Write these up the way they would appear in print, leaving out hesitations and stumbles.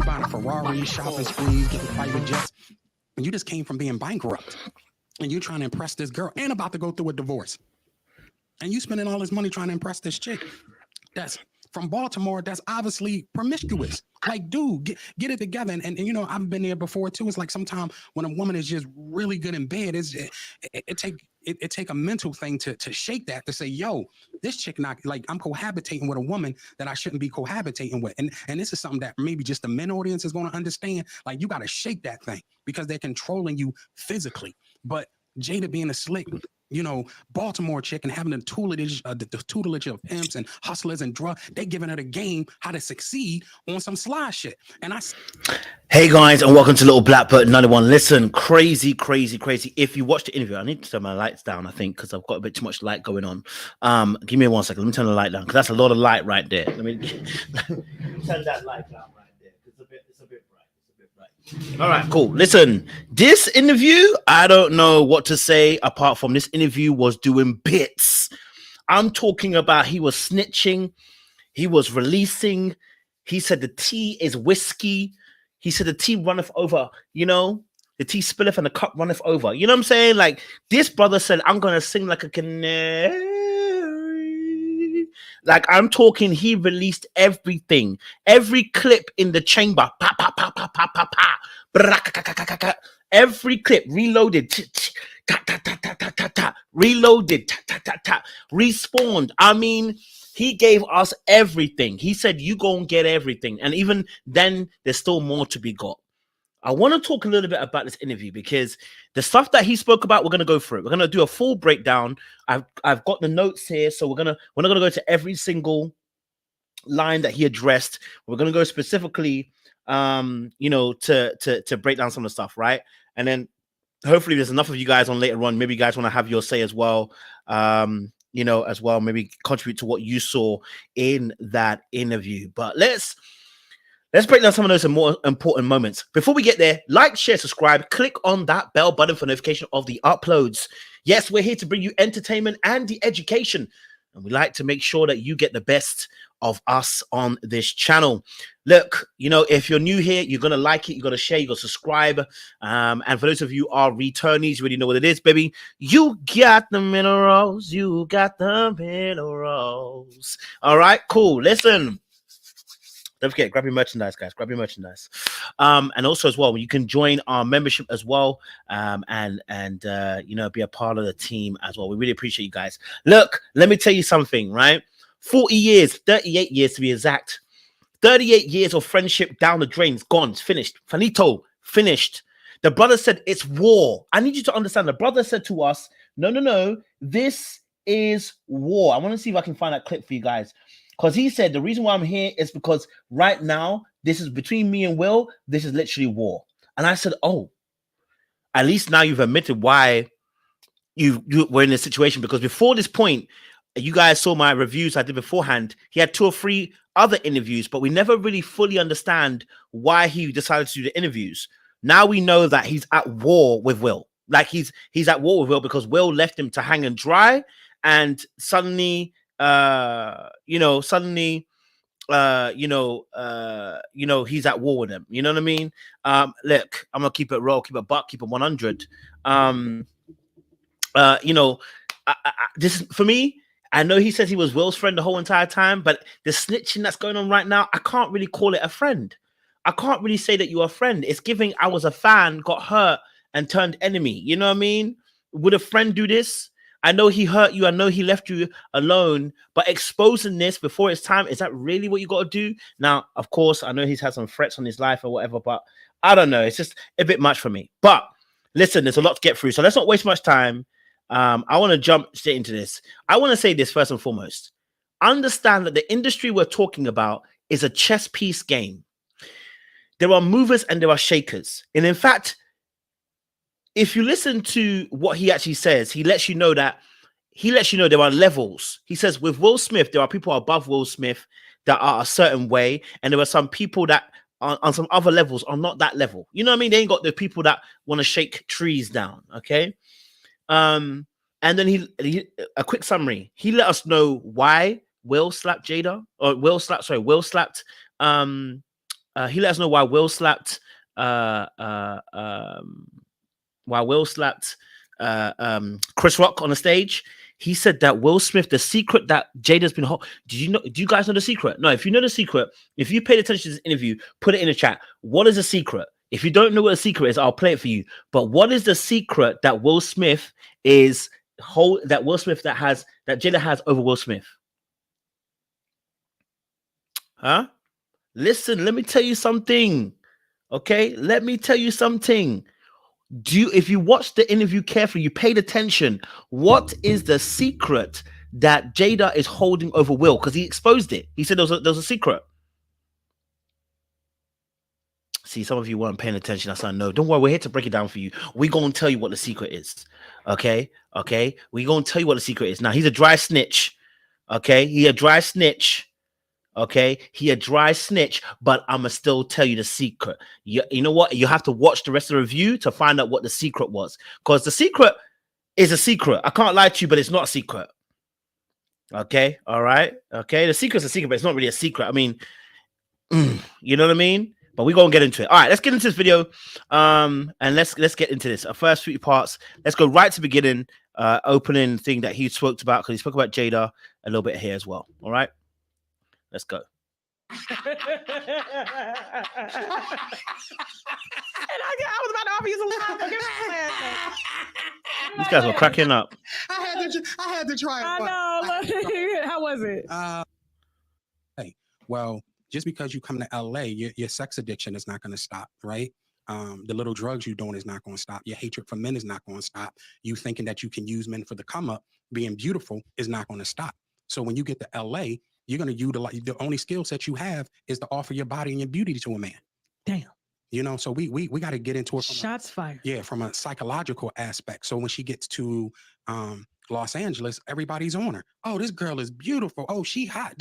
buying a Ferrari, shopping sprees, getting private jets. And you just came from being bankrupt. And you're trying to impress this girl and about to go through a divorce. And you spending all this money trying to impress this chick that's from Baltimore, that's obviously promiscuous. Like, dude, get it together. And you know, I've been there before too. It's like sometimes when a woman is just really good in bed, it take a mental thing to shake that, to say, yo, this chick not, like, I'm cohabitating with a woman that I shouldn't be cohabitating with. And this is something that maybe just the men audience is going to understand. Like, you got to shake that thing because they're controlling you physically. But Jada being a slick, you know, Baltimore chick and having the tutelage of pimps and hustlers and drug, they giving her the game how to succeed on some sly shit. And hey guys, and welcome to Little Black Button 91. Listen, crazy. If you watch the interview, I need to turn my lights down, I think, because I've got a bit too much light going on. Give me 1 second. Let me turn the light down because that's a lot of light right there. Let me turn that light down right there. It's a bit bright. All right, cool. Listen, this interview, I don't know what to say apart from this interview was doing bits. I'm talking about he was snitching, he was releasing, he said the tea is whiskey, he said the tea runneth over, you know, the tea spilleth and the cup runneth over. You know what I'm saying? Like, this brother said, I'm gonna sing like a canary. Like, I'm talking, he released everything, every clip in the chamber, pa pa pa pa pa pa pa, every clip reloaded, reloaded, respawned. I mean, he gave us everything. He said, you gonna get everything. And even then, there's still more to be got. I want to talk a little bit about this interview because the stuff that he spoke about, we're going to go through it. We're going to do a full breakdown. I've got the notes here, so we're not going to go to every single line that he addressed. We're going to go specifically, you know, to break down some of the stuff, right? And then hopefully there's enough of you guys on later on. Maybe you guys want to have your say as well, you know, as well. Maybe contribute to what you saw in that interview. But let's break down some of those more important moments. Before we get there, like, share, subscribe, click on that bell button for notification of the uploads. Yes, we're here to bring you entertainment and the education. And we like to make sure that you get the best of us on this channel. Look, you know, if you're new here, you're going to like it. You're going to share. You're going to subscribe. And for those of you who are returnees, you already know what it is, baby. You got the minerals. You got the minerals. All right, cool. Listen. Don't forget, grab your merchandise, guys. Grab your merchandise. And also as well, you can join our membership as well. And you know, be a part of the team as well. We really appreciate you guys. Look, let me tell you something, right? 40 years, 38 years to be exact. 38 years of friendship down the drain. It's gone. It's finished. Finito. Finished. The brother said it's war. I need you to understand. The brother said to us, no. This is war. I want to see if I can find that clip for you guys. Because he said, the reason why I'm here is because right now, this is between me and Will. This is literally war. And I said, oh, at least now you've admitted why you were in this situation. Because before this point, you guys saw my reviews I did beforehand. He had 2 or 3 other interviews, but we never really fully understand why he decided to do the interviews. Now we know that he's at war with Will. Like, he's at war with Will because Will left him to hang and dry. And suddenly... you know, he's at war with them. You know what I mean? Look, I'm gonna keep it raw, keep it buck, keep it 100. You know, this for me. I know he says he was Will's friend the whole entire time, but the snitching that's going on right now, I can't really call it a friend. I can't really say that you're a friend. It's giving I was a fan, got hurt, and turned enemy. You know what I mean? Would a friend do this? I know he hurt you. I know he left you alone, but exposing this before it's time, is that really what you got to do? Now, of course, I know he's had some threats on his life or whatever, but I don't know. It's just a bit much for me. But listen, there's a lot to get through. So let's not waste much time. I want to jump straight into this. I want to say this first and foremost. Understand that the industry we're talking about is a chess piece game. There are movers and there are shakers. And in fact, if you listen to what he actually says, he lets you know there are levels. He says with Will Smith, there are people above Will Smith that are a certain way, and there are some people that on some other levels are not that level. You know what I mean? They ain't got the people that want to shake trees down. Okay. And then he a quick summary. He let us know why Will slapped Jada, or Will slapped he let us know why Will slapped Chris Rock on the stage. He said that Will Smith, the secret that Jada's been do you guys know the secret? No, if you know the secret, if you paid attention to this interview, put it in the chat. What is the secret? If you don't know what the secret is, I'll play it for you. But what is the secret that Will Smith is that Jada has over Will Smith? Huh? Listen, let me tell you something. Okay, let me tell you something. If you watched the interview carefully, you paid attention, what is the secret that Jada is holding over Will? Because he exposed it. He said there was a secret. See, some of you weren't paying attention. That's I know. Don't worry, we're here to break it down for you. We're going to tell you what the secret is. Okay? We're going to tell you what the secret is. Now, he's a dry snitch. Okay? He a dry snitch. Okay, he a dry snitch, but I'ma still tell you the secret. You know what? You have to watch the rest of the review to find out what the secret was, because the secret is a secret. I can't lie to you, but it's not a secret. Okay, all right. Okay, the secret's a secret, but it's not really a secret. I mean, you know what I mean? But we're gonna get into it. All right, let's get into this video. And let's get into this. Our first few parts. Let's go right to the beginning. Opening thing that he spoke about, because he spoke about Jada a little bit here as well. All right. Let's go. I was about to offer you some time. These guys were cracking up. I had to try it. I know. How was it? Hey, well, just because you come to LA, your sex addiction is not going to stop, right? The little drugs you're doing is not going to stop. Your hatred for men is not going to stop. You thinking that you can use men for the come up, being beautiful, is not going to stop. So when you get to LA, you're going to utilize the only skill set you have is to offer your body and your beauty to a man. Damn. You know, so we got to get into it. Shots fired. Yeah, from a psychological aspect. So when she gets to Los Angeles, everybody's on her. Oh, this girl is beautiful. Oh, she hot.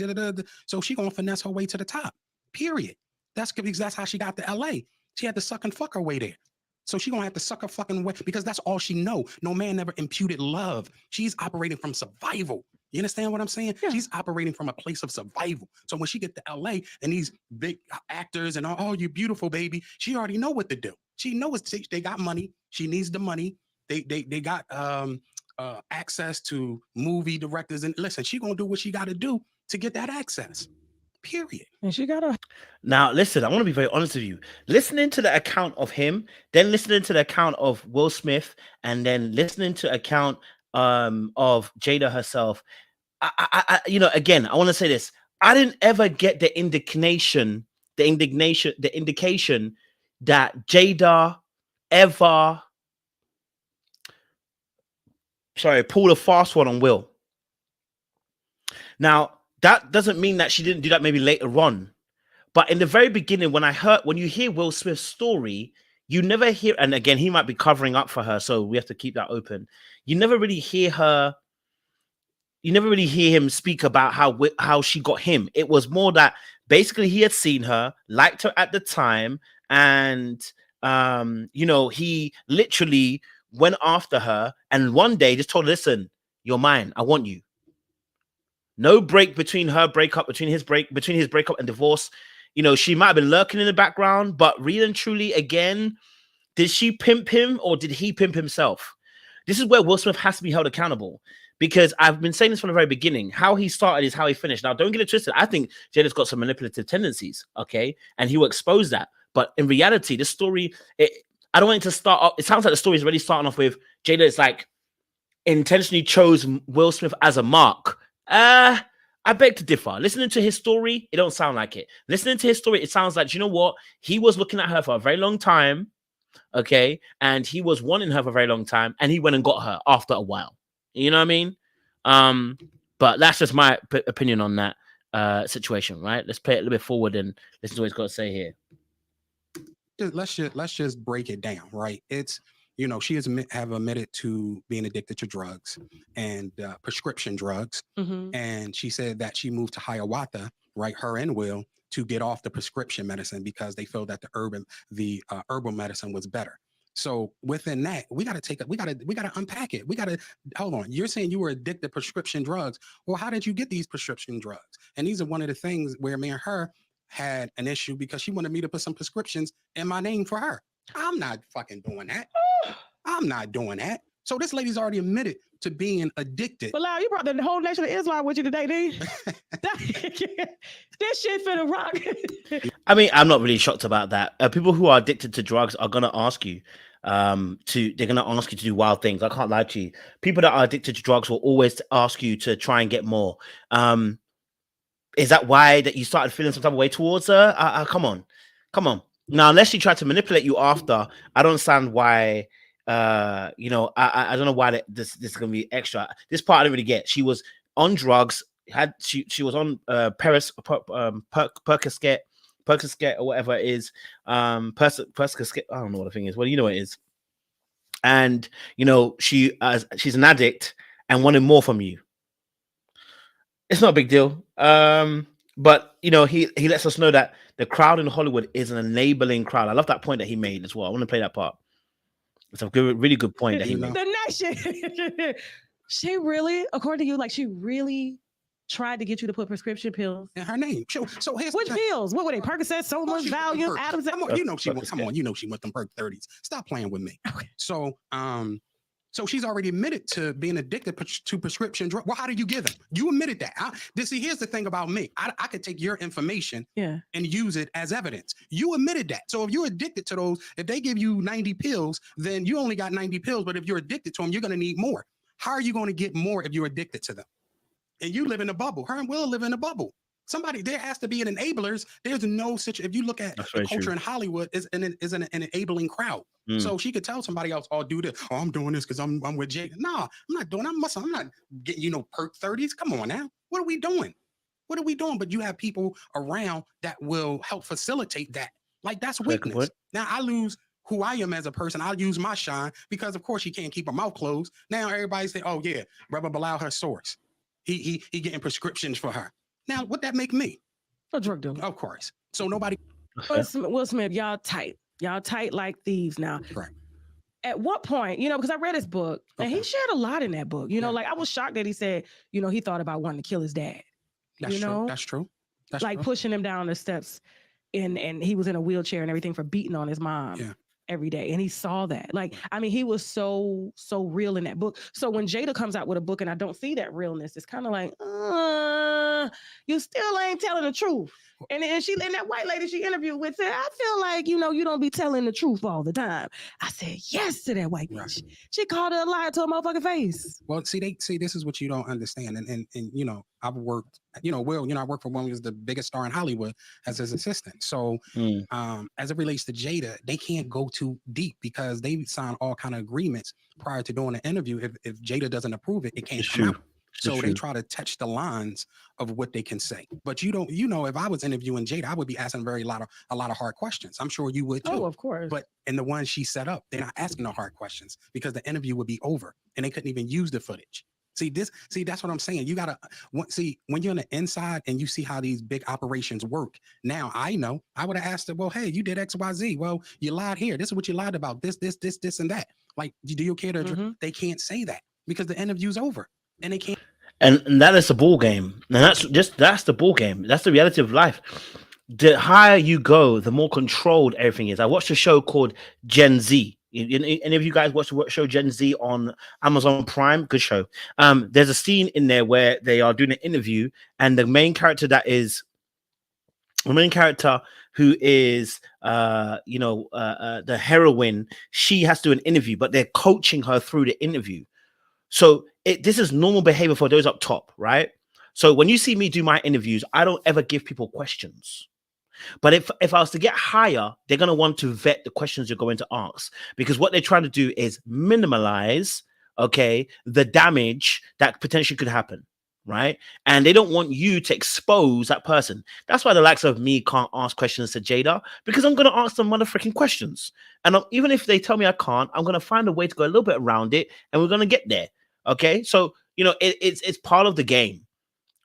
So she gonna finesse her way to the top. Period. That's how she got to LA. She had to suck and fuck her way there. So she gonna have to suck her fucking way, because that's all she know. No man never imputed love. She's operating from survival. You understand what I'm saying? Yeah. She's operating from a place of survival. So when she get to LA and these big actors and oh, you're beautiful, baby, she already know what to do. She knows they got money. She needs the money. They got access to movie directors, and listen, she gonna do what she got to do to get that access. Period. And she got a. Now, listen, I want to be very honest with you. Listening to the account of him, then listening to the account of Will Smith, and then listening to account of Jada herself, I again, I want to say this. I didn't ever get the indication that Jada ever pulled a fast one on Will. Now, that doesn't mean that she didn't do that maybe later on. But in the very beginning, when you hear Will Smith's story, you never hear, and again, he might be covering up for her, so we have to keep that open. You never really hear him speak about how she got him. It was more that basically he had seen her, liked her at the time, and he literally went after her, and one day just told her, listen, you're mine, I want you. No break between his breakup and divorce. You know, she might have been lurking in the background, but really and truly, again, did she pimp him or did he pimp himself? This is where Will Smith has to be held accountable, because I've been saying this from the very beginning. How he started is how he finished. Now, don't get it twisted. I think Jada's got some manipulative tendencies, okay? And he will expose that. But in reality, this story, I don't want it to start off. It sounds like the story is already starting off with Jada is like intentionally chose Will Smith as a mark. I beg to differ. Listening to his story, it don't sound like it. Listening to his story, it sounds like, you know what? He was looking at her for a very long time, okay? And he was wanting her for a very long time, and he went and got her after a while. You know what I mean? But that's just my opinion on that situation, right? Let's play it a little bit forward and listen to what he's got to say here. Let's just break it down, right? It's, she have admitted to being addicted to drugs and prescription drugs. Mm-hmm. And she said that she moved to Hiawatha, right? Her and Will, to get off the prescription medicine because they feel that the herbal medicine was better. So within that, we got to unpack it. We got to, hold on. You're saying you were addicted to prescription drugs. Well, how did you get these prescription drugs? And these are one of the things where me and her, had an issue because she wanted me to put some prescriptions in my name for her. I'm not fucking doing that. I'm not doing that. So this lady's already admitted to being addicted. Bilal, you brought the whole nation of Islam with you today, didn't you? This shit finna rock. I mean, I'm not really shocked about that. People who are addicted to drugs are gonna ask you they're gonna ask you to do wild things. I can't lie to you. People that are addicted to drugs will always ask you to try and get more. Is that why that you started feeling some type of way towards her? Come on. Now, unless she tried to manipulate you after, I don't understand why. I don't know why this is gonna be extra. This part I didn't really get. She was on drugs. She was on Percocet or whatever it is. Percocet. I don't know what the thing is. Well, you know what it is. And she's an addict and wanted more from you. It's not a big deal. But he lets us know that the crowd in Hollywood is an enabling crowd. I love that point that he made as well. I want to play that part. It's a really good point that he made. The next shit. She really, according to you, like she really tried to get you to put prescription pills in her name. So here's which pills? What were they? Percocet, Somas, Valium, Adams. Come on, you know she went them Perc 30s. Stop playing with me. Okay. So she's already admitted to being addicted to prescription drugs. Well, how do you give them? You admitted that. Here's the thing about me. I could take your information and use it as evidence. You admitted that. So if you're addicted to those, if they give you 90 pills, then you only got 90 pills. But if you're addicted to them, you're going to need more. How are you going to get more if you're addicted to them? And you live in a bubble. Her and Will live in a bubble. There has to be an enablers. There's no such. If you look at the culture in Hollywood, is an enabling crowd. So she could tell somebody else, "Oh, do this. Oh, I'm doing this because I'm with Jay." No, I'm not doing. I'm not getting Perc 30s. Come on now. What are we doing? But you have people around that will help facilitate that. Like that's weakness. Now I lose who I am as a person. I'll use my shine because of course she can't keep her mouth closed. Now everybody say, "Oh yeah, Brother Bilal, her source. He getting prescriptions for her." Now, what that make me? A drug dealer. Of course. So nobody. Will Smith, y'all tight like thieves now. Right. At what point, because I read his book and he shared a lot in that book. Like I was shocked that he said, he thought about wanting to kill his dad. That's true. That's true. That's like true. pushing him down the steps, and he was in a wheelchair and everything for beating on his mom. Yeah. Every day, and he saw that. Like, I mean, he was so real in that book. So when Jada comes out with a book and I don't see that realness, it's kind of like, you still ain't telling the truth. And that white lady she interviewed with said, "I feel like you don't be telling the truth all the time." I said yes to that white bitch. She called her a liar to her motherfucking face. Well, this is what you don't understand, and I've worked, Will, I worked for one who was the biggest star in Hollywood as his assistant. So, as it relates to Jada, they can't go too deep because they sign all kind of agreements prior to doing an interview. If Jada doesn't approve it, it can't come out. So they try to touch the lines of what they can say. But if I was interviewing Jada, I would be asking a lot of hard questions. I'm sure you would too. Oh, of course. But in the ones she set up, they're not asking the hard questions because the interview would be over and they couldn't even use the footage. See, that's what I'm saying. You gotta when you're on the inside and you see how these big operations work. Now I know I would have asked her, well, hey, you did XYZ. Well, you lied here. This is what you lied about. This, and that. Like, do you care to? They can't say that because the interview's over. And they can't, and that is the ball game, and that's the ball game. That's the reality of life. The higher you go, the more controlled everything is. I watched a show called Gen Z. Any of you guys watch the show Gen Z on Amazon Prime? Good show. There's a scene in there where they are doing an interview, and the main character who is the heroine, she has to do an interview, but they're coaching her through the interview. So this is normal behavior for those up top, right? So when you see me do my interviews, I don't ever give people questions. But if I was to get higher, they're going to want to vet the questions you're going to ask, because what they're trying to do is minimize, the damage that potentially could happen, right? And they don't want you to expose that person. That's why the likes of me can't ask questions to Jada, because I'm going to ask them motherfucking questions. And even if they tell me I can't, I'm going to find a way to go a little bit around it, and we're going to get there. Okay, so it's part of the game.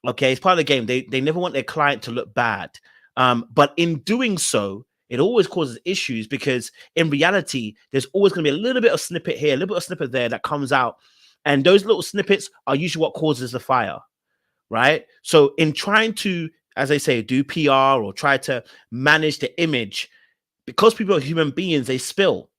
Okay, it's part of the game. They never want their client to look bad, but in doing so, it always causes issues, because in reality, there's always going to be a little bit of snippet here, a little bit of snippet there that comes out, and those little snippets are usually what causes the fire, right? So in trying to as they say, do PR or try to manage the image, because people are human beings, they spill,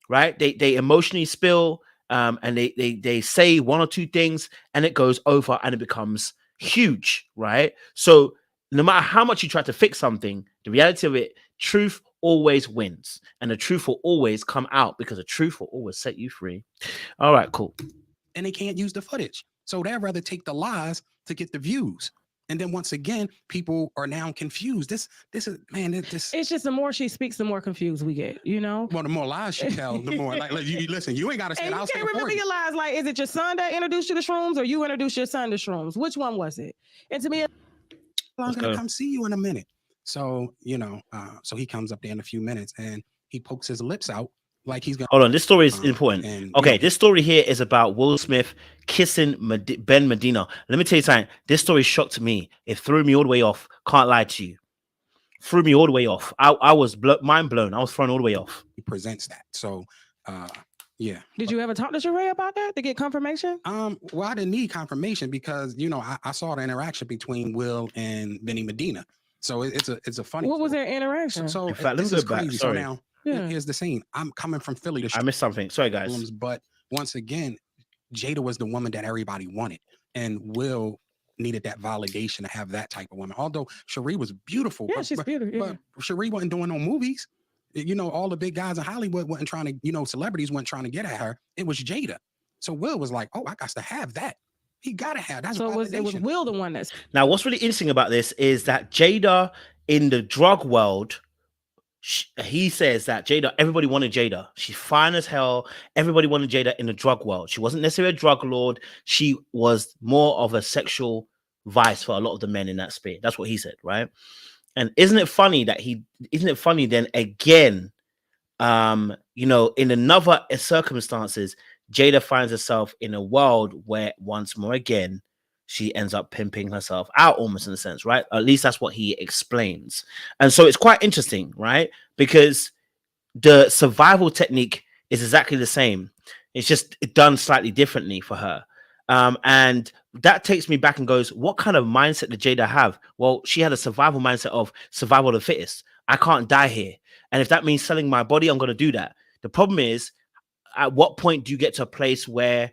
right? They emotionally spill, and they say one or two things, and it goes over and it becomes huge, right? So no matter how much you try to fix something, the reality of it, truth always wins, and the truth will always come out, because the truth will always set you free. All right, cool. And they can't use the footage. So they'd rather take the lies to get the views. And then once again, people are now confused. This is, man, this. It's just the more she speaks, the more confused we get, you know? Well, the more lies she tell, the more like you listen, you ain't got to say And I'll you say can't it for remember you. your lies. Like, is it your son that introduced you to shrooms, or you introduced your son to shrooms? Which one was it? And to me, I'm going to come see you in a minute. So, so he comes up there in a few minutes and he pokes his lips out like he's going to. Hold on, this story is important. And, okay, this story here is about Will Smith kissing Ben Medina. Let me tell you something. This story shocked me. It threw me all the way off. Can't lie to you. Threw me all the way off. I was mind blown. I was thrown all the way off. He presents that. So, yeah. Did you ever talk to Sheree about that to get confirmation? Well, I didn't need confirmation because I saw the interaction between Will and Benny Medina. So it's a funny. What was their interaction? So in fact, this is crazy. Sorry. So now here's the scene. I'm coming from Philly to I missed something. Sorry, guys. But once again, Jada was the woman that everybody wanted, and Will needed that validation to have that type of woman. Although Sheree was beautiful, Yeah, she's beautiful. Yeah. But Sheree wasn't doing no movies. All the big guys in Hollywood wasn't trying to, celebrities weren't trying to get at her. It was Jada. So Will was like, "Oh, I got to have that. He got to have that." So it was Will the one that's. Now, what's really interesting about this is that Jada in the drug world, he says that Jada, everybody wanted Jada. She's fine as hell. Everybody wanted Jada in the drug world. She wasn't necessarily a drug lord. She was more of a sexual vice for a lot of the men in that sphere. That's what he said, right? And isn't it funny then again, in another circumstances, Jada finds herself in a world where once more again, she ends up pimping herself out almost in a sense, right? At least that's what he explains. And so it's quite interesting, right? Because the survival technique is exactly the same. It's just done slightly differently for her. And that takes me back and goes, what kind of mindset did Jada have? Well, she had a survival mindset of survival of the fittest. I can't die here. And if that means selling my body, I'm going to do that. The problem is, at what point do you get to a place where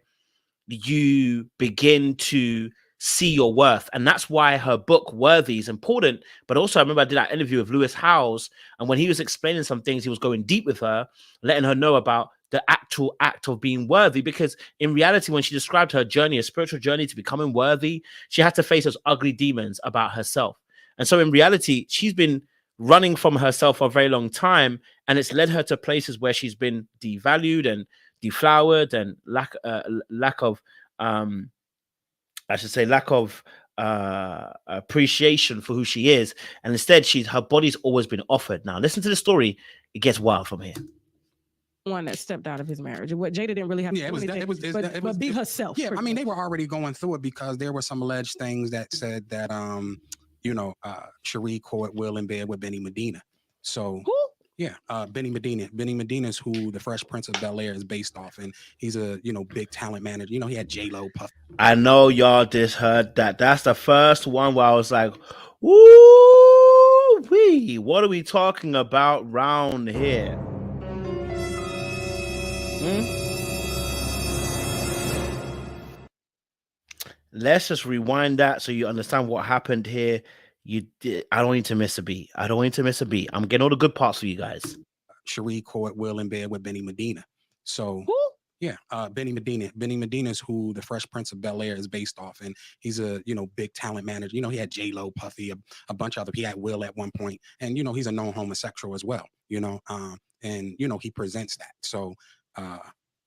you begin to see your worth? And that's why her book Worthy is important. But also, I remember I did that interview with Lewis Howes, and when he was explaining some things, he was going deep with her, letting her know about the actual act of being worthy. Because in reality, when she described her journey, a spiritual journey to becoming worthy, she had to face those ugly demons about herself. And so in reality, she's been running from herself for a very long time, and it's led her to places where she's been devalued and deflowered and lack of appreciation for who she is. And instead, her body's always been offered. Now, listen to the story. It gets wild from here. One that stepped out of his marriage. What Jada didn't really have to do anything, but be herself. Yeah, I mean, they were already going through it because there were some alleged things that said that Sheree caught Will in bed with Benny Medina. So who? Yeah, Benny Medina. Benny Medina is who the Fresh Prince of Bel-Air is based off, and he's a big talent manager. He had J-Lo, Puff. I know y'all just heard that. That's the first one where I was like, "Ooh wee, what are we talking about round here?" Let's just rewind that so you understand what happened here. I don't need to miss a beat. I'm getting all the good parts for you guys. Sheree caught Will in bed with Benny Medina. So who? Yeah, Benny Medina. Benny Medina is who the Fresh Prince of Bel-Air is based off, and he's a big talent manager. He had J-Lo, Puffy, a bunch of other. He had Will at one point, and he's a known homosexual as well. And he presents that. So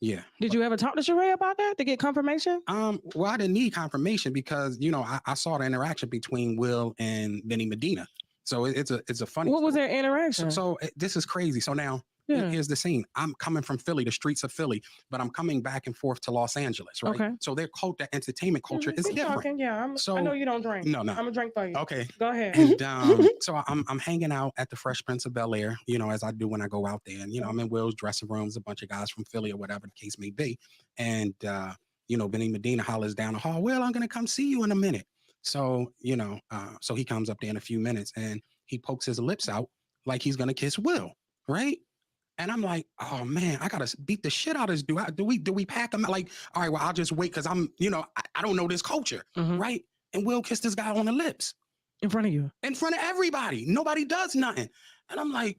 yeah. Did you ever talk to Sheree about that to get confirmation? Well, I didn't need confirmation because I saw the interaction between Will and Benny Medina. So it's a funny. What was their interaction? So this is crazy. So now here's the scene. I'm coming from Philly, the streets of Philly, but I'm coming back and forth to Los Angeles, right? Okay. So their entertainment culture is different. Yeah, I know you don't drink. No. I'm gonna drink for you. Okay. Go ahead. And so I'm hanging out at the Fresh Prince of Bel-Air, as I do when I go out there. And I'm in Will's dressing rooms, a bunch of guys from Philly or whatever the case may be. And Benny Medina hollers down the hall, "Well, I'm gonna come see you in a minute." So, so he comes up there in a few minutes and he pokes his lips out like he's gonna kiss Will, right? And I'm like, oh man, I gotta beat the shit out of this dude. Do we pack him? Like, all right, well, I'll just wait because I don't know this culture, right? And Will kissed this guy on the lips In front of you. in front of everybody. Nobody does nothing. And I'm like,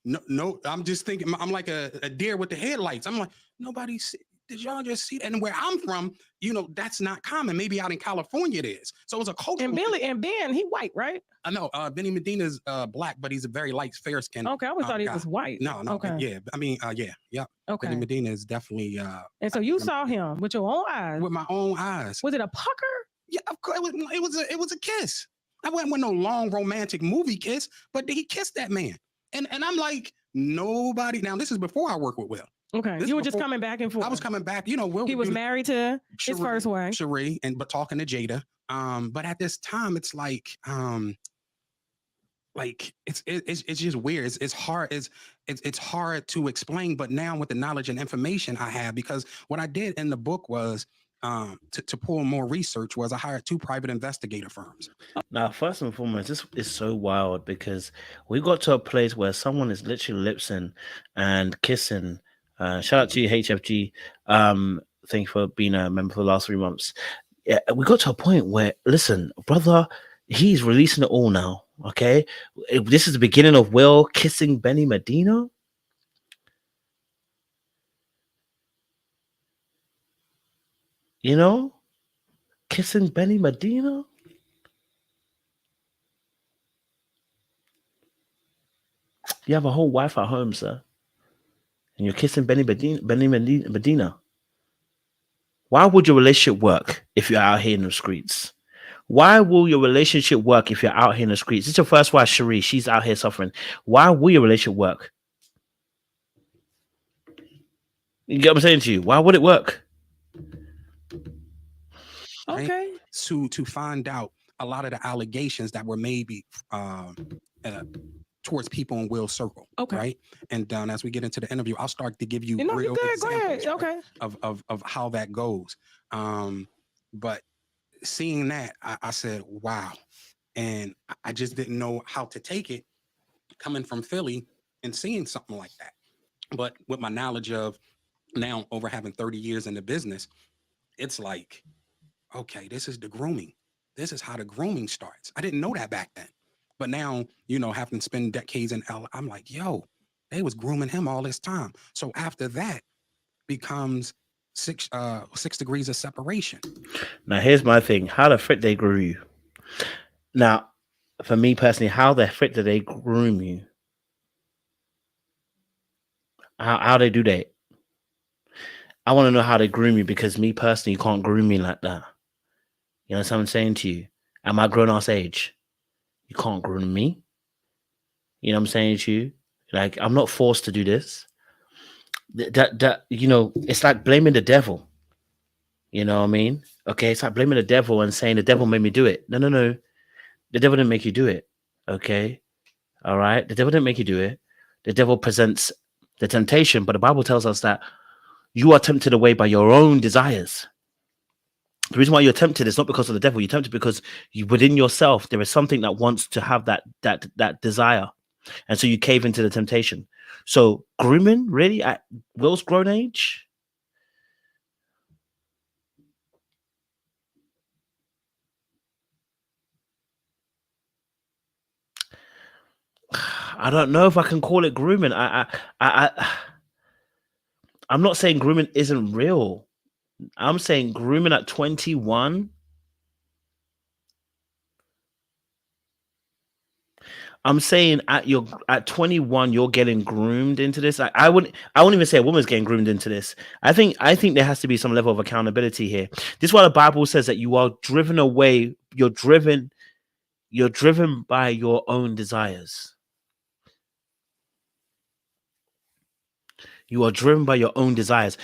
no, I'm just thinking, I'm like a deer with the headlights. I'm like, nobody see. Did y'all just see that? And where I'm from, that's not common. Maybe out in California it is. So it's a culture. And Ben, he white, right? I know. Benny Medina's black, but he's a very light, fair skin. Okay, I always thought he guy. was white. No. Okay. Yeah. I mean, yeah. Okay. Benny Medina is definitely. And so you saw him with your own eyes. With my own eyes. Was it a pucker? Yeah, of course. It was a kiss. I wasn't with no long romantic movie kiss, but he kissed that man. And I'm like, nobody. Now this is before I work with Will. Okay, you were just coming back and forth. I was coming back. Will. He was married to his first wife, Cherie, but talking to Jada. But at this time, it's like it's just weird. It's hard. It's hard to explain. But now with the knowledge and information I have, because what I did in the book was to pull more research was I hired 2 private investigator firms. Now, first and foremost, this is so wild because we got to a place where someone is literally lipsing and kissing. Shout out to you, HFG. Thank you for being a member for the last 3 months. Yeah, we got to a point where, listen, brother, he's releasing it all now. Okay, this is the beginning of Will kissing Benny Medina. Kissing Benny Medina. You have a whole wife at home, sir, and you're kissing Benny Medina. Why would your relationship work if you're out here in the streets? Why will your relationship work if you're out here in the streets? It's your first wife, Cherie. She's out here suffering. Why will your relationship work? You get what I'm saying to you? Why would it work? Okay. Right? To find out a lot of the allegations that were maybe towards people in Will's circle. Okay. Right. And as we get into the interview, I'll start to give you real examples. Go ahead. Okay. Of how that goes. But seeing that, I said, wow. And I just didn't know how to take it coming from Philly and seeing something like that. But with my knowledge of now over having 30 years in the business, it's like, okay, this is the grooming. This is how the grooming starts. I didn't know that back then. But now, having spent decades in LA, I'm like, yo, they was grooming him all this time. So after that becomes 6 degrees of separation. Now, here's my thing. How the frick they grew you? Now, for me personally, how the frick did they groom you? How they do that? I want to know how they groom you, because me personally, you can't groom me like that. You know what I'm saying to you? At my grown-ass age, you can't groom me. You know what I'm saying to you? Like, I'm not forced to do this. That it's like blaming the devil. You know what I mean? Okay, it's like blaming the devil and saying the devil made me do it. No. The devil didn't make you do it. Okay? All right? The devil didn't make you do it. The devil presents the temptation, but the Bible tells us that you are tempted away by your own desires. The reason why you're tempted is not because of the devil. You're tempted because within yourself, there is something that wants to have that desire. And so you cave into the temptation. So grooming, really, at Will's grown age? I don't know if I can call it grooming. I'm not saying grooming isn't real. I'm saying grooming at 21. I'm saying at 21, you're getting groomed into this. I wouldn't even say a woman's getting groomed into this. I think there has to be some level of accountability here. This is why the Bible says that you are driven away. You're driven by your own desires. You are driven by your own desires.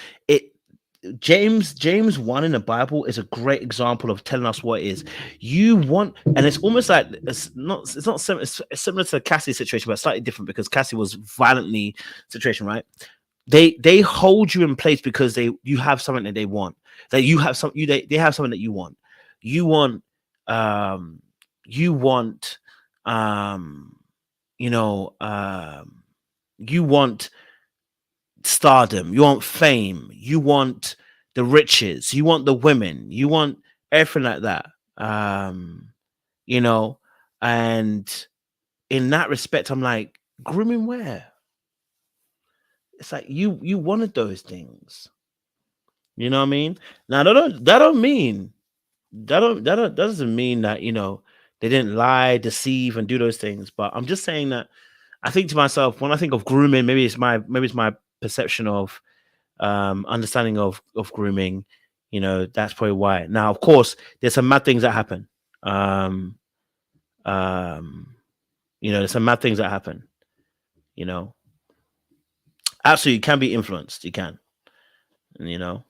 James 1 in the Bible is a great example of telling us what it is. You want, and it's almost like it's similar to the Cassie situation, but slightly different because Cassie was violently situation, right? They hold you in place because you have something that they want. That you have they have something that you want. You want you want, you know, you want stardom, you want fame, you want the riches, you want the women, you want everything like that. You know, and in that respect, I'm like, grooming where? It's like you wanted those things. You know what I mean? Now that doesn't mean that, you know, they didn't lie, deceive, and do those things. But I'm just saying that I think to myself, when I think of grooming, maybe it's my perception of understanding of grooming. You know, that's probably why. Now, of course, there's some mad things that happen. Um, you know, there's some mad things that happen. You know, absolutely, you can be influenced. You can. You know,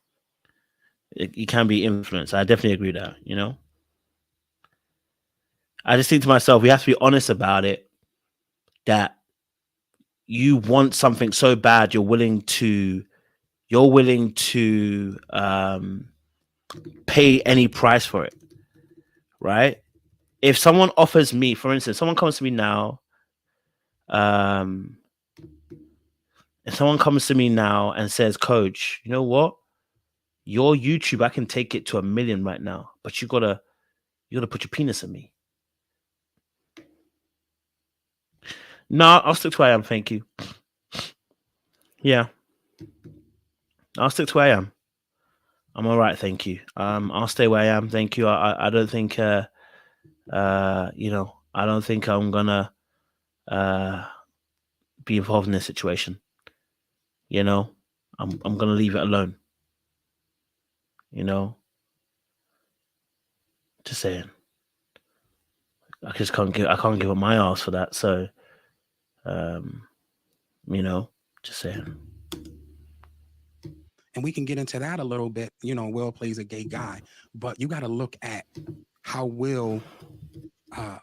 you can be influenced. I definitely agree with that. You know, I just think to myself, we have to be honest about it. That you want something so bad, you're willing to pay any price for it, right? If someone offers me, for instance, someone comes to me now, um, if someone comes to me now and says, "Coach, you know what? Your YouTube, I can take it to 1 million right now, but you gotta put your penis in me." No, I'll stick to where I am. Thank you. Yeah, I'll stick to where I am. I'm all right, thank you. I'll stay where I am. Thank you. I don't think you know, I don't think I'm gonna be involved in this situation. You know, I'm gonna leave it alone. You know, just saying. I can't give up my ass for that. So, you know, just saying. And we can get into that a little bit. You know, Will plays a gay guy, but you got to look at how Will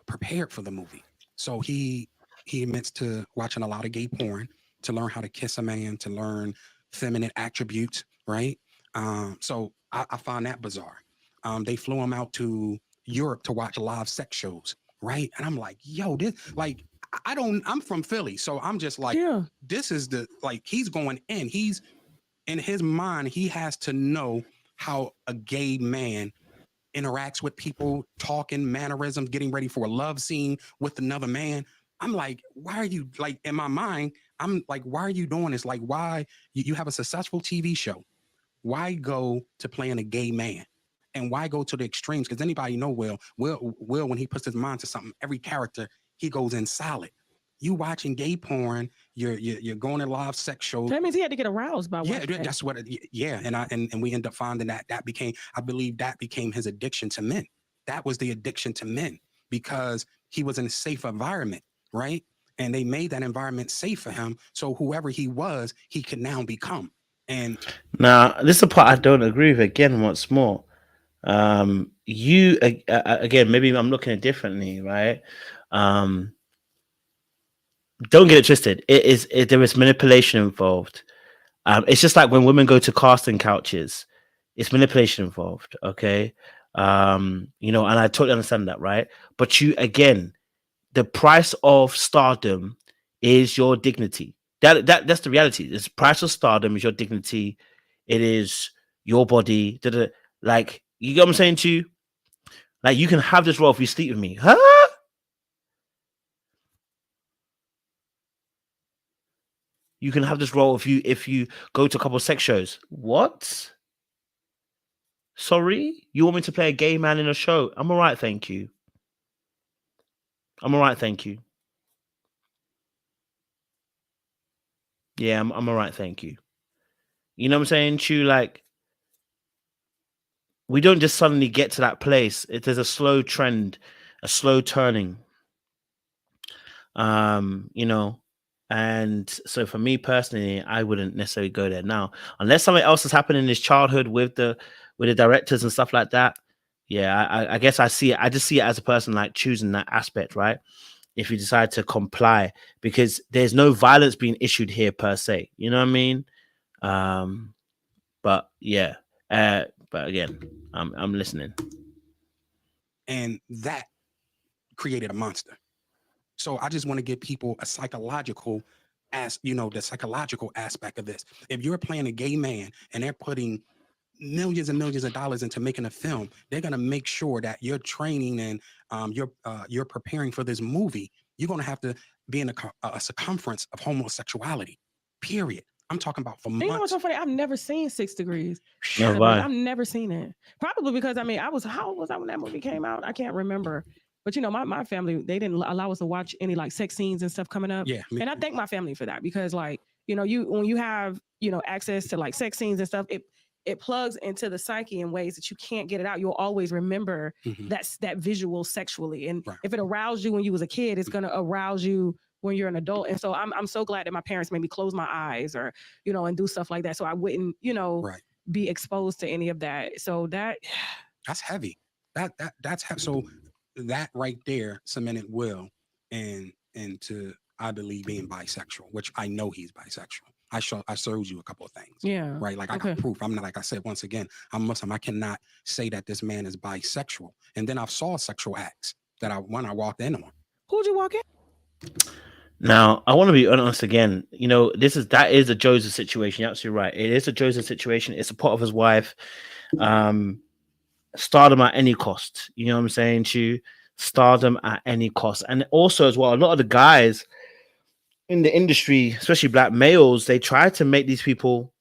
prepared for the movie. So he admits to watching a lot of gay porn to learn how to kiss a man, to learn feminine attributes, right? So I find that bizarre. They flew him out to Europe to watch live sex shows, right? And I'm like, yo, this like I'm from Philly, so I'm just like, Yeah. this is the like he's going in. He's in his mind, he has to know how a gay man interacts with people, talking, mannerisms, getting ready for a love scene with another man. I'm like, why are you like in my mind? I'm like, why are you doing this? Like, why you have a successful TV show? Why go to playing a gay man? And why go to the extremes? Because anybody know Will, when he puts his mind to something, every character he goes in solid. You watching gay porn, you're going to live sex shows. That means he had to get aroused by Yeah, watching that. that's what. Yeah, and we end up finding that became, I believe, that became his addiction to men. That was the addiction to men because he was in a safe environment, right? And they made that environment safe for him. So whoever he was, he could now become. And Now, this is the part I don't agree with. Again, once more, you again, maybe I'm looking at it differently, right? Don't get it twisted. There is manipulation involved. It's just like when women go to casting couches, it's manipulation involved. Okay, you know, and I totally understand that, right? But you again, the price of stardom is your dignity. That's the reality. The price of stardom is your dignity. It is your body. Like, you get what I'm saying to you? Like, you can have this role if you sleep with me, huh? You can have this role if you go to a couple of sex shows. What? Sorry, you want me to play a gay man in a show? I'm all right, thank you. I'm all right, thank you. Yeah, I'm all right, thank you. You know what I'm saying, Chu? Like, we don't just suddenly get to that place. There's a slow trend, a slow turning. You know, and so for me personally, I wouldn't necessarily go there now, unless something else has happened in his childhood with the directors and stuff like that. Yeah, I guess I see it. I just see it as a person like choosing that aspect, right? If you decide to comply, because there's no violence being issued here per se. You know what I mean? But yeah, but again, I'm listening. And that created a monster. So I just want to give people a psychological, the psychological aspect of this. If you're playing a gay man and they're putting millions and millions of dollars into making a film, they're going to make sure that you're training and you're preparing for this movie. You're going to have to be in a circumference of homosexuality, period. I'm talking about for months. You know what's so funny? I've never seen 6 Degrees. No, right. I've never seen it. Probably because, I mean, how old was I when that movie came out? I can't remember. But, you know, my family, they didn't allow us to watch any like sex scenes and stuff coming up. Yeah. And I thank my family for that because, like, you know, when you have, you know, access to like sex scenes and stuff, it plugs into the psyche in ways that you can't get it out. You'll always remember that visual sexually. And if it aroused you when you was a kid, it's going to arouse you when you're an adult. And so I'm so glad that my parents made me close my eyes or, you know, and do stuff like that. So I wouldn't, you know, be exposed to any of that. So that's heavy. That's heavy. So that right there cemented Will into, I believe, being bisexual, which I know he's bisexual. I showed you a couple of things. Yeah. Right. Like I got proof. I'm not, like I said, once again, I'm Muslim. I cannot say that this man is bisexual. And then I saw sexual acts that I walked in on. Who'd you walk in? Now, I want to be honest again. You know, that is a Joseph situation. You're absolutely right. It is a Joseph situation. It's a part of his wife. Stardom at any cost. You know what I'm saying to you? Stardom at any cost. And also as well, a lot of the guys in the industry, especially black males, they try to make these people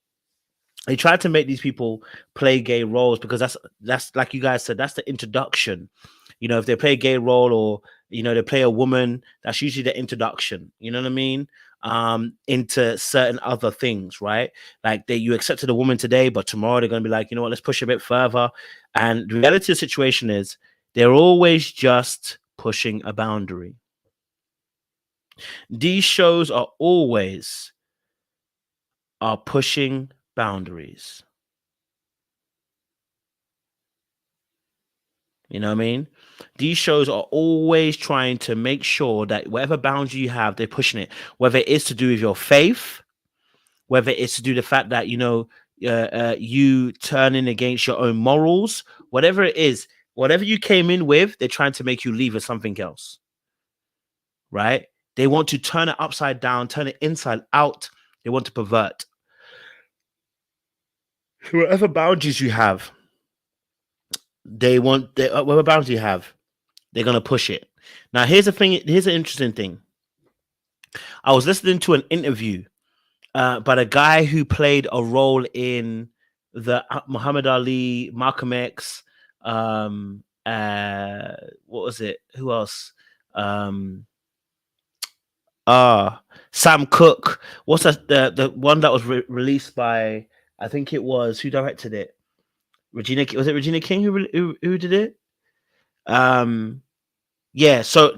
play gay roles because that's like you guys said, that's the introduction. You know, if they play a gay role or, you know, they play a woman, that's usually the introduction. You know what I mean? Into certain other things, right? Like you accepted a woman today, but tomorrow they're going to be like, you know what, let's push a bit further. And the reality of the situation is they're always just pushing a boundary. These shows are always pushing boundaries. You know what I mean? These shows are always trying to make sure that whatever boundary you have, they're pushing it. Whether it is to do with your faith, whether it's to do the fact that, you know, you turning against your own morals, whatever it is, whatever you came in with, they're trying to make you leave with something else. Right? They want to turn it upside down, turn it inside out. They want to pervert. Whatever boundaries you have, whatever boundaries you have, they're going to push it. Now, here's the thing. Here's an interesting thing. I was listening to an interview by a guy who played a role in the Muhammad Ali, Malcolm X. What was it? Who else? Sam Cooke. What's that? The one that was released by, I think it was, who directed it? Regina. Was it Regina King who did it? Yeah. So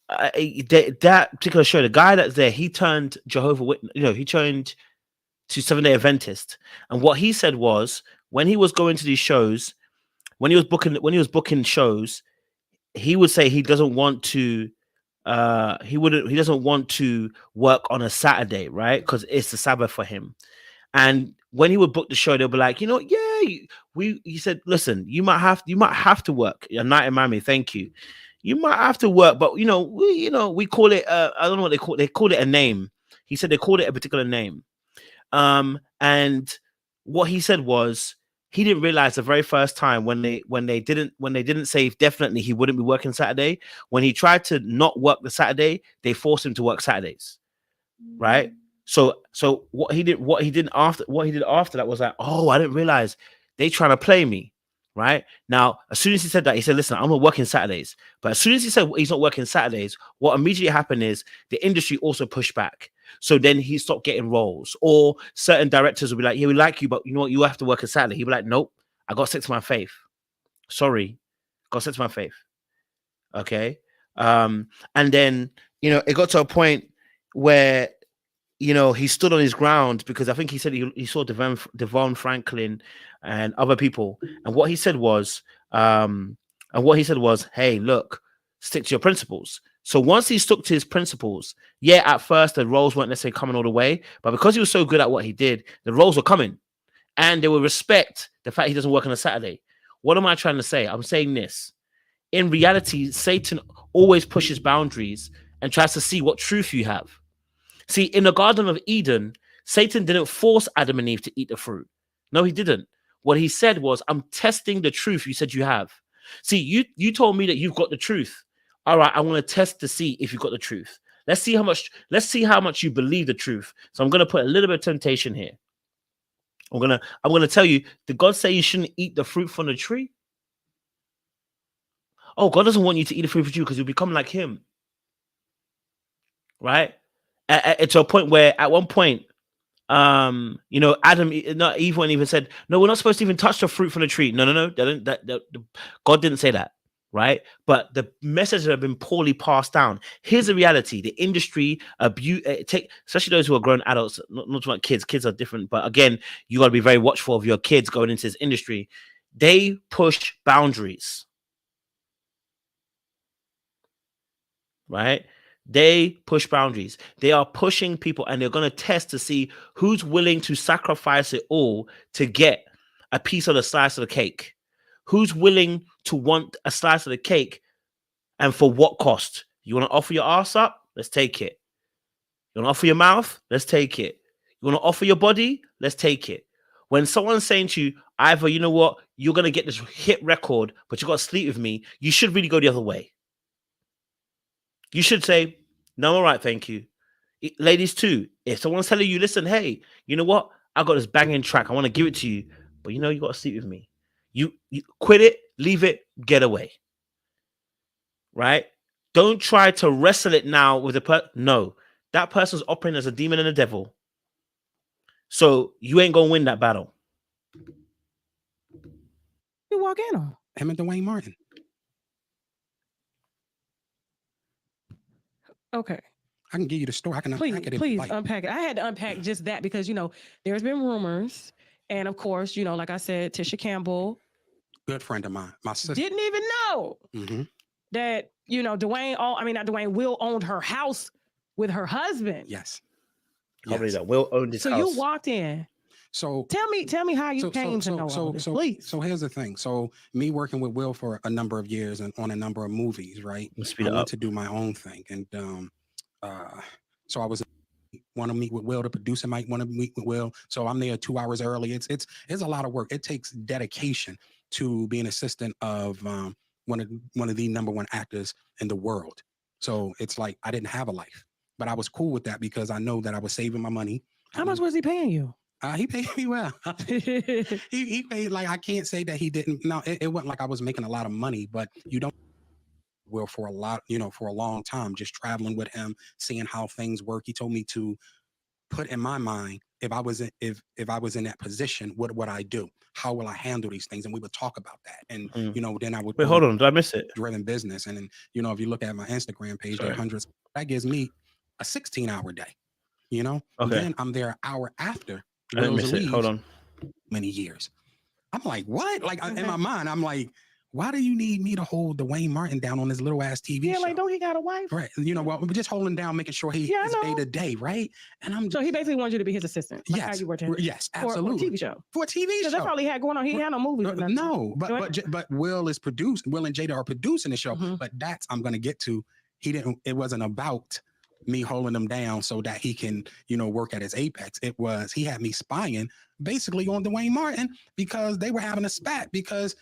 that particular show, the guy that's there, he turned Jehovah's Witness. You know, he turned to Seventh-day Adventist, and what he said was when he was going to these shows, when he was booking shows, he would say he doesn't want to. He doesn't want to work on a Saturday, right? Because it's the Sabbath for him. And when he would book the show, they'll be like, you know, he said, listen, you might have to work a night in Miami. Thank you. You might have to work, but we call it, I don't know what they call it a name. He said they called it a particular name. And what he said was, he didn't realize the very first time when they didn't say definitely he wouldn't be working Saturday. When he tried to not work the Saturday, they forced him to work Saturdays, right? So what he did after that was like, oh, I didn't realize they trying to play me, right? Now, as soon as he said that, he said, listen, I'm not working Saturdays. But as soon as he said he's not working Saturdays, what immediately happened is the industry also pushed back. So then he stopped getting roles, or certain directors will be like, yeah, we like you, but you know what? You have to work a Saturday. He'll be like, nope, I got sick to my faith. Sorry, got sick to my faith. Okay. And then, you know, it got to a point where, you know, he stood on his ground because I think he said he saw Devon Franklin and other people. And what he said was, hey, look, stick to your principles. So once he stuck to his principles, yeah, at first the roles weren't necessarily coming all the way, but because he was so good at what he did, the roles were coming, and they will respect the fact he doesn't work on a Saturday. What am I trying to say? I'm saying this. in reality, Satan always pushes boundaries and tries to see what truth you have. See, in the Garden of Eden, Satan didn't force Adam and Eve to eat the fruit. No, he didn't. What he said was, I'm testing the truth you said you have. See, you told me that you've got the truth. All right, I want to test to see if you've got the truth. Let's see how much you believe the truth. So I'm going to put a little bit of temptation here. I'm gonna tell you, did God say you shouldn't eat the fruit from the tree? Oh, God doesn't want you to eat the fruit from the tree because you'll become like him. Right? To a point where at one point, Adam, not Eve, went even said, no, we're not supposed to even touch the fruit from the tree. No. God didn't say that, right? But the messages have been poorly passed down. Here's the reality: the industry, especially those who are grown adults, not like kids. Kids are different, but again, you got to be very watchful of your kids going into this industry. They push boundaries, right? They push boundaries. They are pushing people, and they're going to test to see who's willing to sacrifice it all to get a piece of the slice of the cake. Who's willing to want a slice of the cake, and for what cost? You want to offer your ass up? Let's take it. You want to offer your mouth? Let's take it. You want to offer your body? Let's take it. When someone's saying to you, either, you know what, you're going to get this hit record, but you got to sleep with me, you should really go the other way. You should say, no, I'm all right, thank you. Ladies too, if someone's telling you, listen, hey, you know what? I got this banging track. I want to give it to you, but you got to sleep with me. You quit it, leave it, get away. Right? Don't try to wrestle it now with no, that person's operating as a demon and a devil. So you ain't going to win that battle. You walk in on him and Dwayne Martin. Okay. I can give you the story. I can unpack it. Please unpack it. I had to unpack just that because, there's been rumors. And of course, like I said, Tisha Campbell. Good friend of mine. My sister. Didn't even know that, Will owned her house with her husband. Yes. Probably that Will owned his house. So you walked in. So tell me how you came to know all this, please. So here's the thing. So me working with Will for a number of years and on a number of movies, right? I went to do my own thing, and so I was want to meet with Will. The producer might want to meet with Will, so I'm there 2 hours early. It's a lot of work. It takes dedication to be an assistant of one of the number one actors in the world. So it's like I didn't have a life, but I was cool with that because I know that I was saving my money. How much was he paying you? He paid me well. he paid, like, I can't say that he didn't. No, it wasn't like I was making a lot of money, but you don't Will for a lot, for a long time, just traveling with him, seeing how things work. He told me to put in my mind, if I was in that position, what would I do? How will I handle these things? And we would talk about that. And then I would wait, hold on, did I miss it? Driven business. And then, if you look at my Instagram page, there are hundreds. That gives me a 16-hour day. Okay. And then I'm there an hour after. I didn't miss it. Hold on. Many years. I'm like, what? Like in my mind, I'm like, why do you need me to hold Dwayne Martin down on this little ass TV show? Like, don't he got a wife? Right. Well, we're just holding down, making sure he is day to day, right? And so he basically wants you to be his assistant. Like how you were yes, absolutely. For a TV show. For a TV show. That's all he had going on. He had no movies. No, but Will is produced. Will and Jada are producing the show. But I'm going to get to. It wasn't about me holding him down so that he can, work at his apex. It was, he had me spying basically on Dwayne Martin because they were having a spat because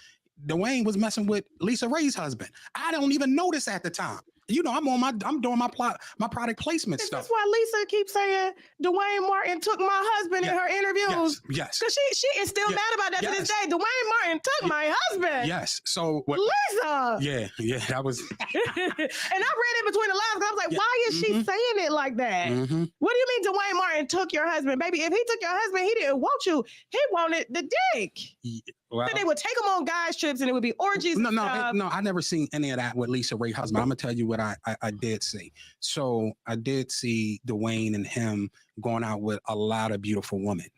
Dwayne was messing with Lisa Ray's husband. I don't even notice at the time. I'm doing my product placement stuff. That's why Lisa keeps saying Dwayne Martin took my husband in her interviews. Yes. Because she is still mad about that to this day. Dwayne Martin took my husband. Yes. So what? Lisa. Yeah, that was. And I read in between the lines because I was like, why is she saying it like that? What do you mean Dwayne Martin took your husband? Baby, if he took your husband, he didn't want you. He wanted the dick. Well, so they would take him on guys trips and it would be orgies. No, I never seen any of that with Lisa Ray's husband. I'm gonna tell you what I did see. So I did see Dwayne and him going out with a lot of beautiful women,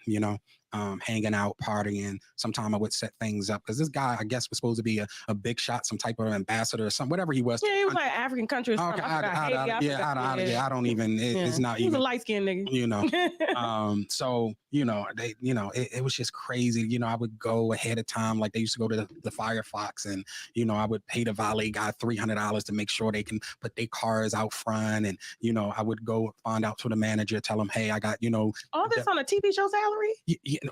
hanging out, partying. Sometimes I would set things up because this guy, I guess, was supposed to be a big shot, some type of ambassador or something, whatever he was. Yeah, he was like African country or something. Okay, I don't even. It's not he was even. a light skinned nigga. You know, so it was just crazy. I would go ahead of time, like they used to go to the Firefox, and I would pay the valet guy $300 to make sure they can put their cars out front, and I would go find out to the manager, tell him, hey, I got all this on a TV show salary.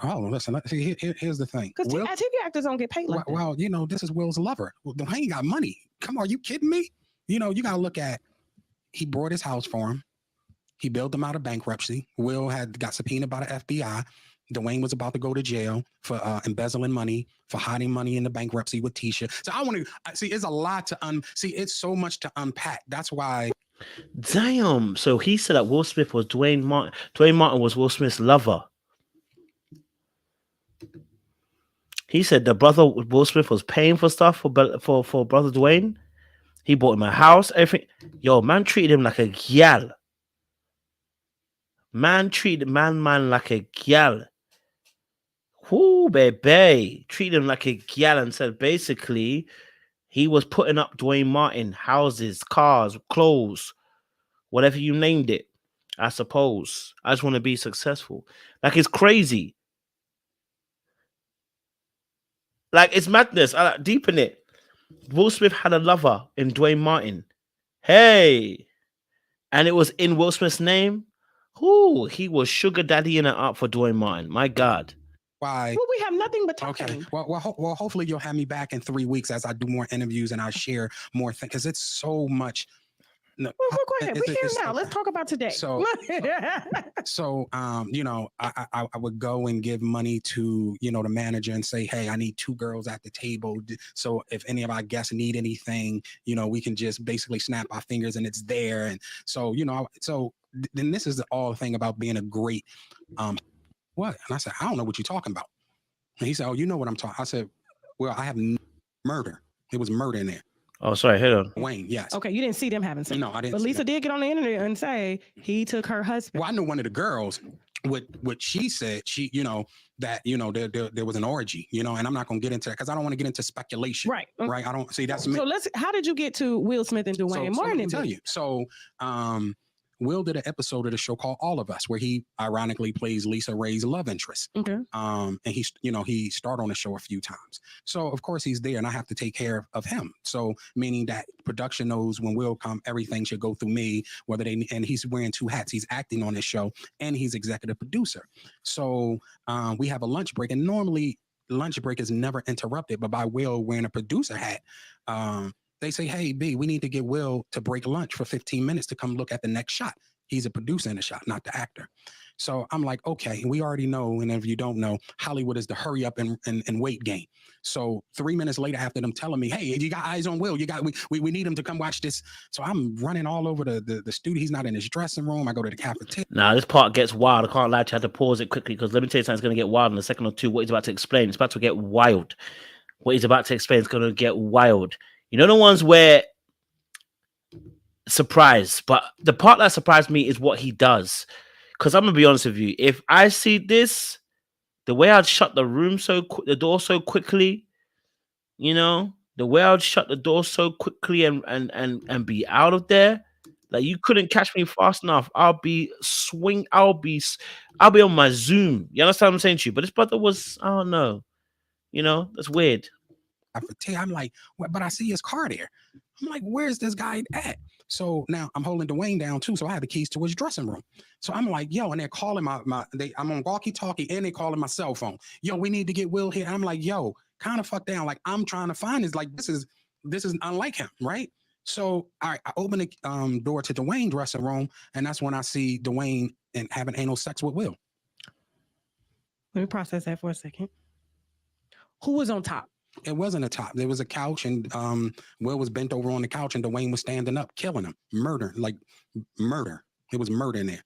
Oh, listen, here's the thing. Because TV actors don't get paid like that. Well, this is Will's lover. Dwayne got money. Come on, are you kidding me? You gotta look at. He bought his house for him. He bailed him out of bankruptcy. Will got subpoenaed by the FBI. Dwayne was about to go to jail for embezzling money, for hiding money in the bankruptcy with Tisha. So I want to see. It's a lot to it's so much to unpack. That's why. Damn. So he said that Will Smith was Dwayne Martin. Dwayne Martin was Will Smith's lover. He said the brother Will Smith was paying for stuff for brother Dwayne. He bought him a house, everything. Yo, man treated him like a gyal. Man treated man like a gyal. Whoo, baby. Treated him like a gyal and said basically he was putting up Dwayne Martin houses, cars, clothes, whatever you named it. I suppose. I just want to be successful. Like, it's crazy. Like, it's madness. I deepen it. Will Smith had a lover in Dwayne Martin. Hey. And it was in Will Smith's name. Whoo, he was sugar daddying it up for Dwayne Martin. My God. Why? Well, we have nothing but time. Okay. Well, hopefully you'll have me back in 3 weeks as I do more interviews and I share more things, because it's so much. No, well, go ahead. We're here now. Let's talk about today. I would go and give money to, the manager and say, hey, I need 2 girls at the table. So if any of our guests need anything, we can just basically snap our fingers and it's there. And so, then this is the all thing about being a great, what? And I said, I don't know what you're talking about. And he said, oh, you know what I'm talking. I said, well, I have murder. It was murder in there. Oh, sorry. Hold on. Wayne, yes. Okay, you didn't see them having sex. No, I didn't. But Lisa did get on the internet and say he took her husband. Well, I know one of the girls. What she said, that there was an orgy, and I'm not going to get into that because I don't want to get into speculation. Right. Right. I don't see that's. So how did you get to Will Smith and Dwayne Martin? Let me tell you. So, Will did an episode of the show called All of Us, where he ironically plays Lisa Ray's love interest. Okay. And he starred on the show a few times. So of course he's there, and I have to take care of him. So meaning that production knows when Will come, everything should go through me. And he's wearing 2 hats. He's acting on this show, and he's executive producer. So we have a lunch break, and normally lunch break is never interrupted, but by Will wearing a producer hat. They say, hey, B, we need to get Will to break lunch for 15 minutes to come look at the next shot. He's a producer in the shot, not the actor. So I'm like, okay, we already know, and if you don't know, Hollywood is the hurry up and wait game. So 3 minutes later, after them telling me, hey, you got eyes on Will, we need him to come watch this. So I'm running all over the studio. He's not in his dressing room. I go to the cafeteria. Now, this part gets wild. I can't lie to you. I had to pause it quickly because let me tell you something. It's going to get wild in a second or two. What he's about to explain, it's about to get wild. What he's about to explain is going to get wild. You know the ones where surprise, but the part that surprised me is what he does. Because I'm gonna be honest with you, if I see this, the way I'd shut the door so quickly, the way I'd shut the door so quickly and be out of there, like you couldn't catch me fast enough. I'll be on my Zoom. You understand what I'm saying to you? But this brother was, I don't know, that's weird. I'm like, but I see his car there. I'm like, where's this guy at? So now I'm holding Dwayne down too. So I have the keys to his dressing room. So I'm like, yo, and they're calling I'm on walkie-talkie and they calling my cell phone. Yo, we need to get Will here. I'm like, yo, kind of fuck down. Like I'm trying to find this. Like this is unlike him, right? So I open the door to Dwayne's dressing room, and that's when I see Dwayne and having anal sex with Will. Let me process that for a second. Who was on top? It wasn't a top. There was a couch, and Will was bent over on the couch, and Dwayne was standing up, killing him. Murder. It was murder in there.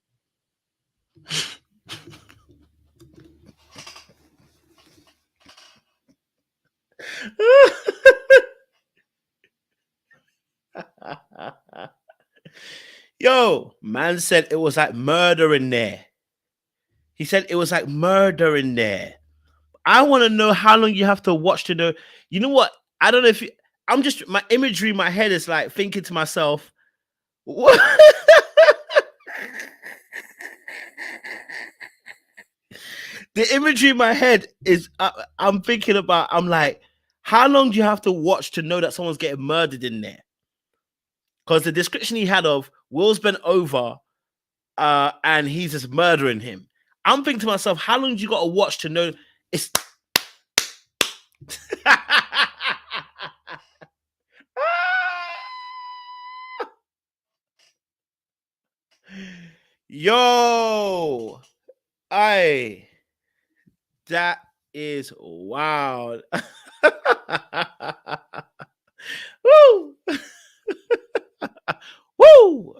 Yo, man said it was like murder in there. He said it was like murder in there. I want to know how long you have to watch to know. You know what? I don't know if I'm just my imagery in my head is like thinking to myself, what? The imagery in my head is I'm thinking about. I'm like, how long do you have to watch to know that someone's getting murdered in there? Because the description he had of Will's bent over, and he's just murdering him. I'm thinking to myself, how long do you got to watch to know it's? Yo, that is wild. Woo! Woo!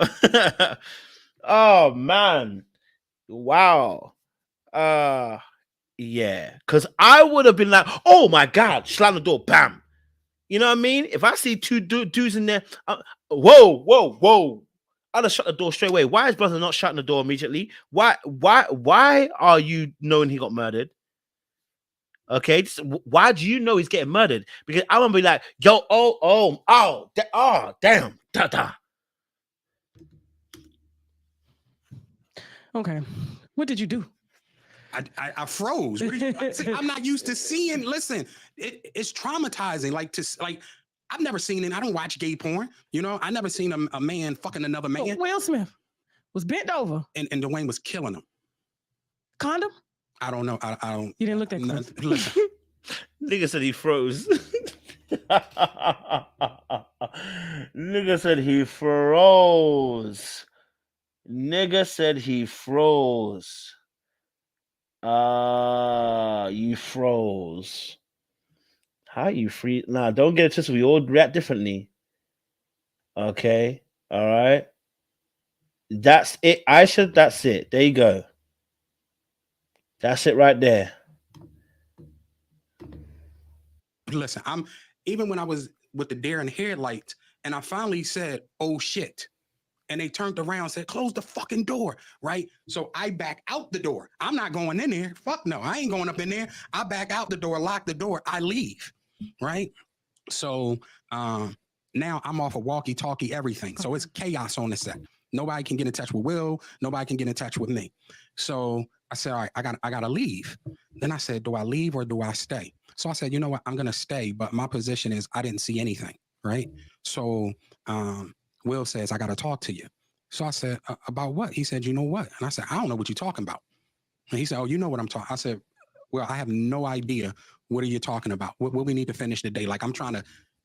Oh man. Wow. Yeah. Cause I would have been like, oh my god, slam the door, bam. You know what I mean? If I see two dudes in there, whoa. I'd have shut the door straight away. Why is brother not shutting the door immediately? Why are you knowing he got murdered? Okay, why do you know he's getting murdered? Because I'm gonna be like, yo, damn, da. Okay, what did you do? I froze. I'm not used to seeing. Listen, it's traumatizing. Like I've never seen it. I don't watch gay porn. You know, I never seen a man fucking another man. So Will Smith was bent over, and Dwayne was killing him. Condom? I don't know. I don't. You didn't look that close. Listen. Nigga said he froze. Nigga said he froze. Nigga said he froze. You froze. How you free? Nah, don't get it twisted. We all react differently. Okay. All right. That's it. Aisha, that's it. There you go. That's it right there. Listen, even when I was with the deer and headlights, and I finally said, "Oh shit," and they turned around and said, "Close the fucking door," right? So I back out the door. I'm not going in there. Fuck no, I ain't going up in there. I back out the door, lock the door, I leave, right? So now I'm off of walkie-talkie, everything. So it's chaos on the set. Nobody can get in touch with Will. Nobody can get in touch with me. So I said, all right, I gotta leave. Then I said, do I leave or do I stay? So I said, you know what, I'm gonna stay, but my position is I didn't see anything, right? So Will says, I gotta talk to you. So I said, about what? He said, you know what? And I said, I don't know what you're talking about. And he said, oh, you know what I'm talking. I said, well, I have no idea. What are you talking about? What we need to finish the day? Like, I'm trying to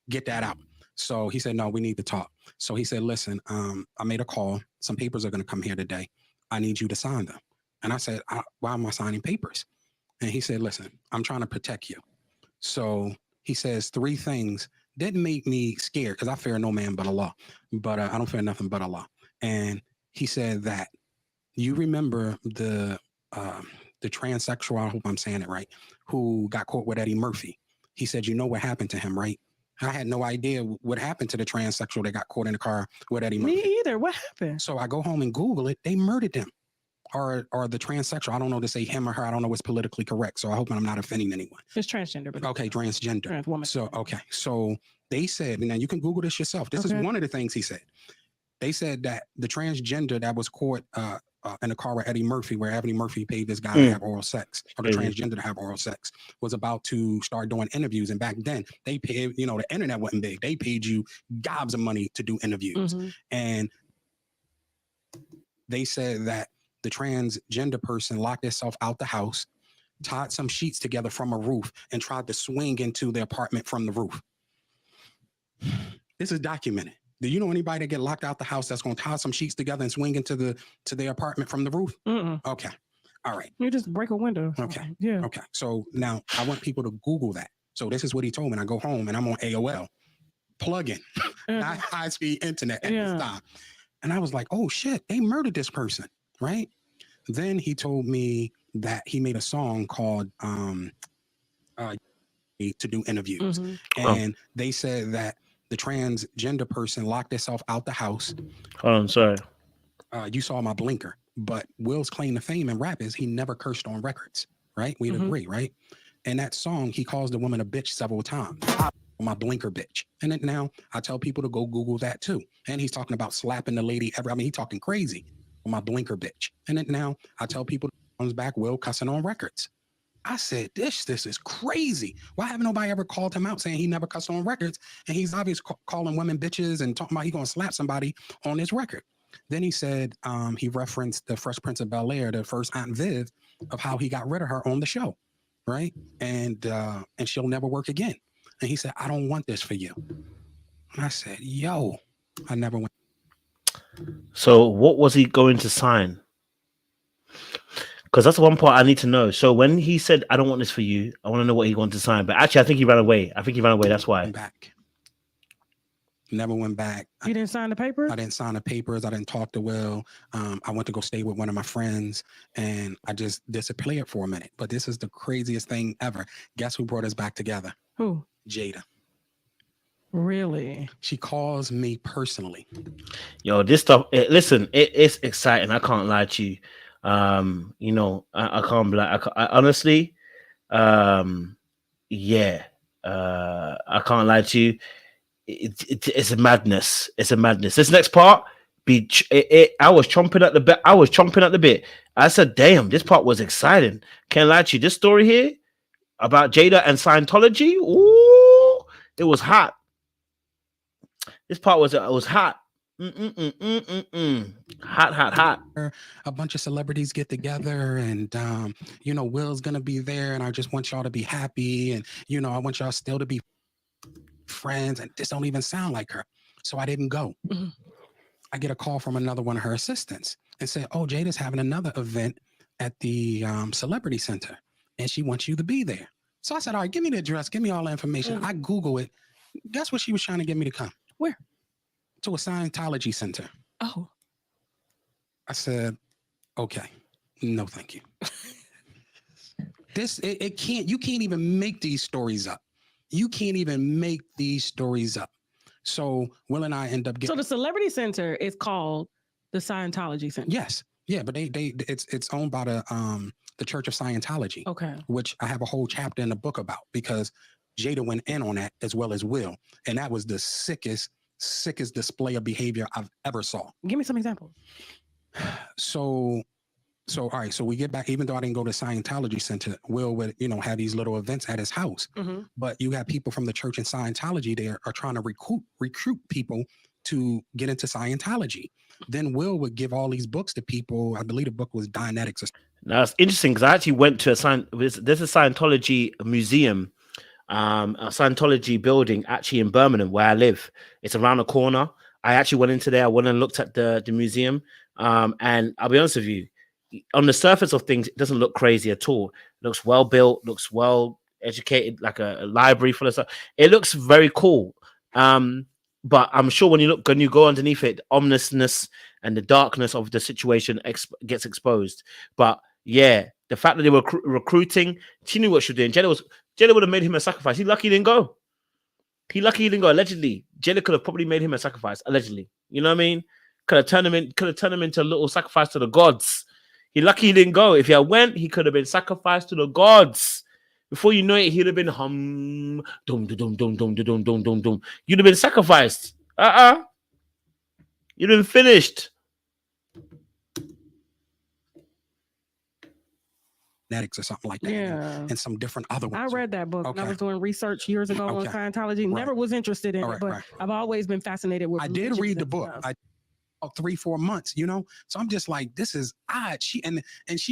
get that out. So he said, no, we need to talk. So he said, listen, I made a call. Some papers are going to come here today. I need you to sign them. And I said, why am I signing papers? And he said, listen, I'm trying to protect you. So he says 3 things didn't make me scared because I fear no man but Allah. But I don't fear nothing but Allah. And he said that you remember the transsexual, I hope I'm saying it right, who got caught with Eddie Murphy. He said, you know what happened to him, right? I had no idea what happened to the transsexual that got caught in the car with Eddie Murphy. Me either. What happened? So I go home and Google it. They murdered him. Or the transsexual. I don't know to say him or her. I don't know what's politically correct. So I hope I'm not offending anyone. It's transgender. But okay, transgender. Trans woman. So, okay. So they said, now you can Google this yourself. This is one of the things he said. They said that the transgender that was caught in a car with Eddie Murphy, where Eddie Murphy paid this guy to have oral sex, or the transgender to have oral sex, was about to start doing interviews. And back then, they paid, you know, the internet wasn't big. They paid you gobs of money to do interviews. And they said that the transgender person locked herself out the house, tied some sheets together from a roof, and tried to swing into the apartment from the roof. This is documented. Do you know anybody that get locked out the house that's going to tie some sheets together and swing into the apartment from the roof? Okay. All right. You just break a window. Okay. Yeah. Okay. So now I want people to Google that. So this is what he told me. And I go home and I'm on AOL, plug-in, not high-speed internet at this time. And I was like, oh shit, they murdered this person, right? Then he told me that he made a song called to do interviews. And they said that the transgender person locked herself out the house. Hold on, sorry. You saw my blinker. But Will's claim to fame in rap is he never cursed on records, right? We'd agree, right? In that song, he calls the woman a bitch several times. My blinker bitch. And then now I tell people to go Google that too. And he's talking about slapping the lady ever. I mean, he's talking crazy. My blinker bitch. And then now I tell people comes back Will cussing on records. I said, this is crazy. Why haven't nobody ever called him out saying he never cussed on records? And he's obviously calling women bitches and talking about he gonna slap somebody on his record. Then he said he referenced the Fresh Prince of Bel-Air, the first Aunt Viv, of how he got rid of her on the show, right? And she'll never work again. And he said, I don't want this for you. And I said, yo, I never went. So what was he going to sign? Because that's the one part I need to know. So when he said, I don't want this for you, I want to know what he wanted to sign. But actually, I think he ran away. That's why. Back. Never went back. You didn't sign the papers? I didn't sign the papers. I didn't talk to Will. I went to go stay with one of my friends and I just disappeared for a minute. But this is the craziest thing ever. Guess who brought us back together? Who? Jada. Really? She calls me personally. Yo, this stuff, it's exciting. I can't lie to you. You know, I can't be like, I honestly, yeah, I can't lie to you. It's a madness. It's a madness. This next part, I was chomping at the bit. I said, damn, this part was exciting. Can't lie to you. This story here about Jada and Scientology, ooh, it was hot. This part was hot. Hot. A bunch of celebrities get together and, you know, Will's going to be there and I just want y'all to be happy. And, you know, I want y'all still to be friends and this don't even sound like her. So I didn't go. I get a call from another one of her assistants and say, oh, Jada's having another event at the Celebrity Center and she wants you to be there. So I said, all right, give me the address. Give me all the information. I Google it. Guess what she was trying to get me to come? Where? To a Scientology center. Oh. I said, okay, no, thank you. You can't even make these stories up. You can't even make these stories up. So Will and I end up getting. So the Celebrity Center is called the Scientology Center. Yes. Yeah, but it's owned by the Church of Scientology. Okay. Which I have a whole chapter in the book about because Jada went in on that as well as Will. And that was the sickest display of behavior I've ever saw. Give me some examples. So all right, so we get back, even though I didn't go to Scientology Center, Will would, you know, have these little events at his house. But you have people from the church and Scientology there are trying to recruit people to get into Scientology. Then Will would give all these books to people. I believe the book was Dianetics. Now it's interesting because I actually went to there's a Scientology museum, a Scientology building actually in Birmingham where I live. It's around the corner. I actually went into there. I went and looked at the museum. And I'll be honest with you, on the surface of things, it doesn't look crazy at all. It looks well built, looks well educated, like a library full of stuff. It looks very cool. But I'm sure when you go underneath it, the ominousness and the darkness of the situation gets exposed. But yeah, the fact that they were recruiting, she knew what she was doing. Jada would have made him a sacrifice. He lucky he didn't go. Allegedly, Jada could have probably made him a sacrifice. Allegedly, you know what I mean? Could have turned him into a little sacrifice to the gods. He lucky he didn't go. If he went, he could have been sacrificed to the gods. Before you know it, he'd have been dum dum dum dum dum dum dum dum dum. You'd have been sacrificed. You'd have been finished. Or something like that. Yeah. And some different other ones. I read that book. Okay. I was doing research years ago on Scientology. Never was interested in it, but I've always been fascinated with. I did read the book. I 3-4 months, you know. So I'm just like, this is odd. She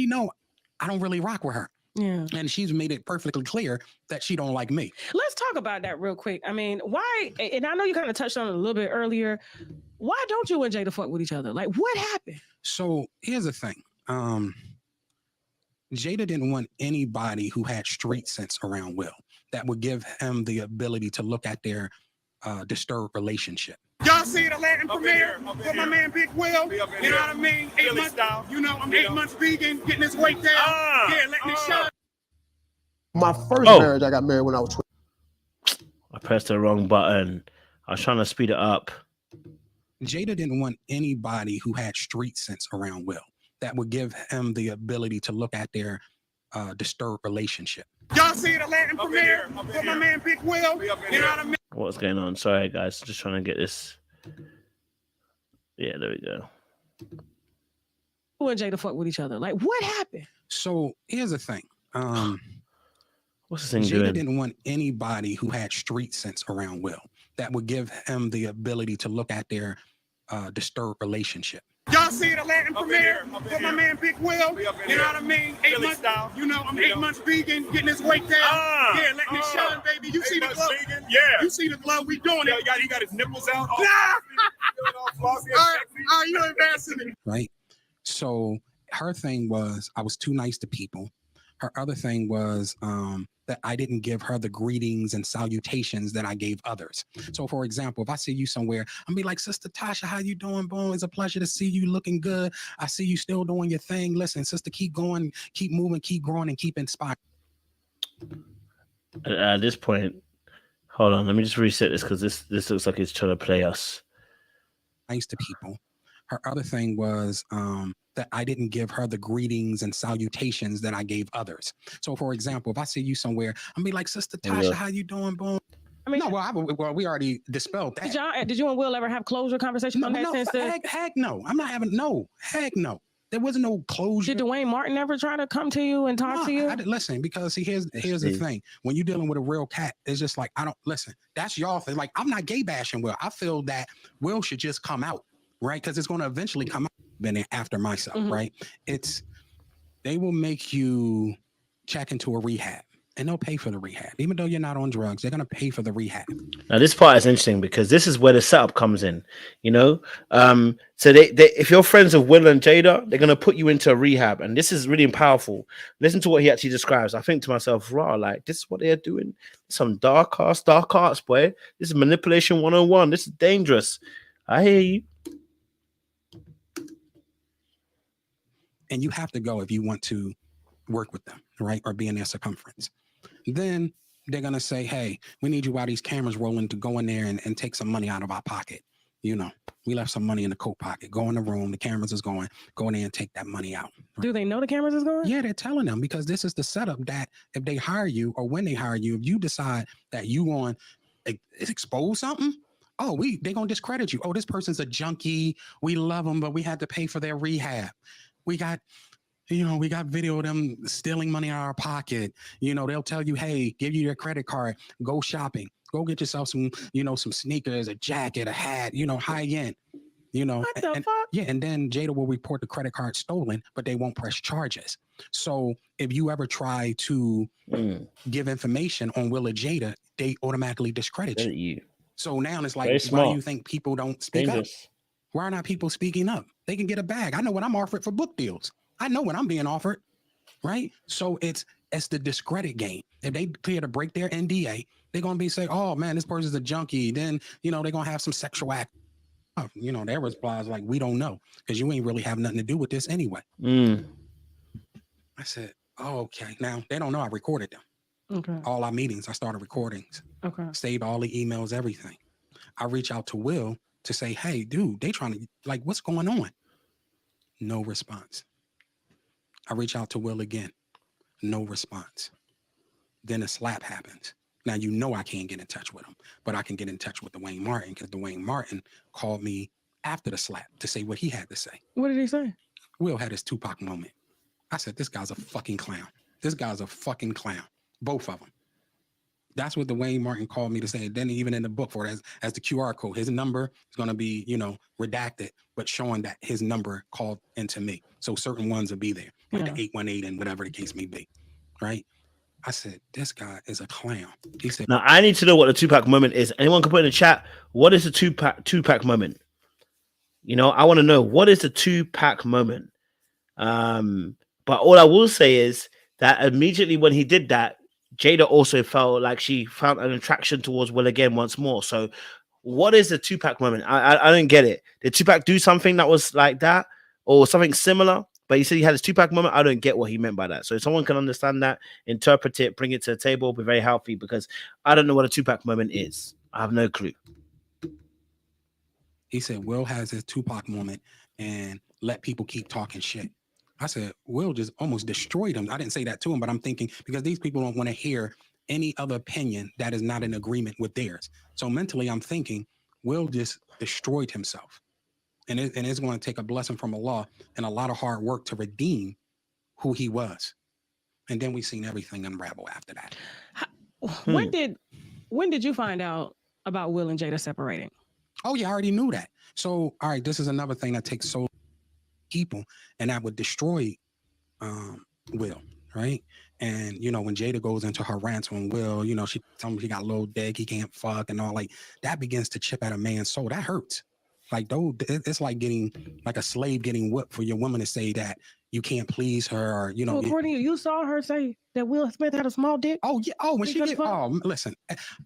know I don't really rock with her. Yeah. And she's made it perfectly clear that she don't like me. Let's talk about that real quick. I mean, why? And I know you kind of touched on it a little bit earlier. Why don't you and Jada fuck with each other? Like, what happened? So here's the thing. Jada didn't want anybody who had street sense around Will that would give him the ability to look at their disturbed relationship. Y'all see the Latin premiere with my man Big Will? You know what I mean? 8 months, you know, I'm 8 months vegan, getting this weight down. Yeah, letting it show. My first marriage, I got married when I was 20. I pressed the wrong button. I was trying to speed it up. Jada didn't want anybody who had street sense around Will that would give him the ability to look at their disturbed relationship. Y'all see the Latin premiere with my man Big Will? You know what I mean? What's going on? Sorry, guys. Just trying to get this. Yeah, there we go. Who and Jada fuck with each other? Like, what happened? So here's the thing. What's this thing Jada doing? didn't want anybody who had street sense around Will that would give him the ability to look at their disturbed relationship. Y'all see the Latin premiere with my man Big Will? You know what I mean? 8 months, you know, I'm 8 months vegan, getting his weight down. Yeah, letting it shine, baby. You see the glove? Yeah. You see the glove? We doing it. He got his nipples out. All right, you embarrassing me. Right? So her thing was, I was too nice to people. Her other thing was that I didn't give her the greetings and salutations that I gave others. So, for example, if I see you somewhere, I'm be like, Sister Tasha, how you doing? Boom, it's a pleasure to see you looking good. I see you still doing your thing. Listen, sister, keep going, keep moving, keep growing, and keep inspired. At this point, hold on, let me just reset this because this looks like it's trying to play us. Nice to people. Her other thing was that I didn't give her the greetings and salutations that I gave others. So, for example, if I see you somewhere, I'm be like, Sister Tasha, how you doing? Boom. I mean, No, well, we already dispelled that. Did you and Will ever have closure conversations on that sense? Heck no. I'm not having heck no. There wasn't no closure. Did Dwayne Martin ever try to come to you and talk to you? I didn't listen, because here's the thing. When you're dealing with a real cat, it's just like, I don't listen. That's y'all thing. Like, I'm not gay bashing Will. I feel that Will should just come out, right? Because it's going to eventually come out. Been after myself, right? They will make you check into a rehab, and they'll pay for the rehab. Even though you're not on drugs, they're going to pay for the rehab. Now, this part is interesting because this is where the setup comes in, you know? So they if you're friends of Will and Jada, they're going to put you into a rehab. And this is really powerful. Listen to what he actually describes. I think to myself, raw, like, this is what they're doing. Some dark arts, boy. This is manipulation 101. This is dangerous. I hear you. And you have to go if you want to work with them, right? Or be in their circumference. Then they're going to say, hey, we need you while these cameras rolling to go in there and take some money out of our pocket. You know, we left some money in the coat pocket. Go in the room. The cameras is going. Go in there and take that money out. Right? Do they know the cameras is going? Yeah, they're telling them, because this is the setup that if they hire you, or when they hire you, if you decide that you want to expose something, they're going to discredit you. Oh, this person's a junkie. We love them, but we had to pay for their rehab. We got video of them stealing money out of our pocket. You know, they'll tell you, hey, give you your credit card, go shopping, go get yourself some sneakers, a jacket, a hat, high end, What the fuck? Yeah. And then Jada will report the credit card stolen, but they won't press charges. So if you ever try to give information on Will or Jada, they automatically discredit you. So now it's like, why do you think people don't speak up? Why are not people speaking up? They can get a bag. I know what I'm offered for book deals. I know what I'm being offered, right? So it's the discredit game. If they clear to break their NDA, they're going to be say, oh man, this person's a junkie. Then, they're going to have some sexual act. Their reply is like, we don't know, because you ain't really have nothing to do with this anyway. I said, oh, okay. Now they don't know I recorded them. Okay. All our meetings, I started recordings. Okay. Saved all the emails, everything. I reach out to Will to say, hey, dude, they trying to, like, what's going on? No response. I reach out to Will again. No response. Then a slap happens. Now, I can't get in touch with him, but I can get in touch with Dwayne Martin, because Dwayne Martin called me after the slap to say what he had to say. What did he say? Will had his Tupac moment. I said, this guy's a fucking clown. This guy's a fucking clown. Both of them. That's what Dwayne Martin called me to say. Then even in the book for it as the QR code, his number is going to be, redacted, but showing that his number called into me. So certain ones will be there, like the 818 and whatever the case may be. Right. I said, this guy is a clown. He said, now I need to know what the Tupac moment is. Anyone can put in the chat, what is the Tupac moment? I want to know, what is the Tupac moment? But all I will say is that immediately when he did that, Jada also felt like she found an attraction towards Will again once more. So what is the Tupac moment? I don't get it. Did Tupac do something that was like that or something similar? But he said he had his Tupac moment. I don't get what he meant by that. So if someone can understand that, interpret it, bring it to the table, be very healthy, because I don't know what a Tupac moment is. I have no clue. He said Will has his Tupac moment and let people keep talking shit. I said, Will just almost destroyed him. I didn't say that to him, but I'm thinking because these people don't want to hear any other opinion that is not in agreement with theirs. So mentally, I'm thinking, Will just destroyed himself. And it's going to take a blessing from Allah and a lot of hard work to redeem who he was. And then we seen everything unravel after that. When did you find out about Will and Jada separating? Oh, yeah, I already knew that. So, all right, this is another thing that takes so people, and that would destroy Will, right? And you know, when Jada goes into her rants on Will, you know, she tells him he got a little dick, he can't fuck, and all like that begins to chip at a man's soul. That hurts. Like, though, it's like getting like a slave getting whipped for your woman to say that you can't please her, or you know. So according to you, saw her say that Will Smith had a small dick. Oh yeah. Oh, when she Because get. Oh, listen.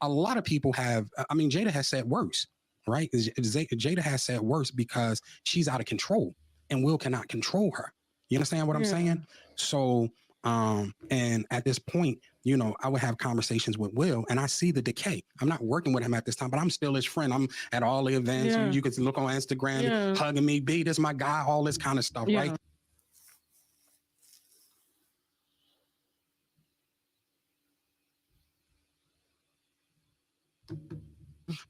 A lot of people have. I mean, Jada has said worse, right? Jada has said worse because she's out of control, and Will cannot control her. You understand what I'm saying? So, and at this point, you know, I would have conversations with Will, and I see the decay. I'm not working with him at this time, but I'm still his friend. I'm at all the events. Yeah. You can look on Instagram, hugging me, B, this is my guy, all this kind of stuff, right?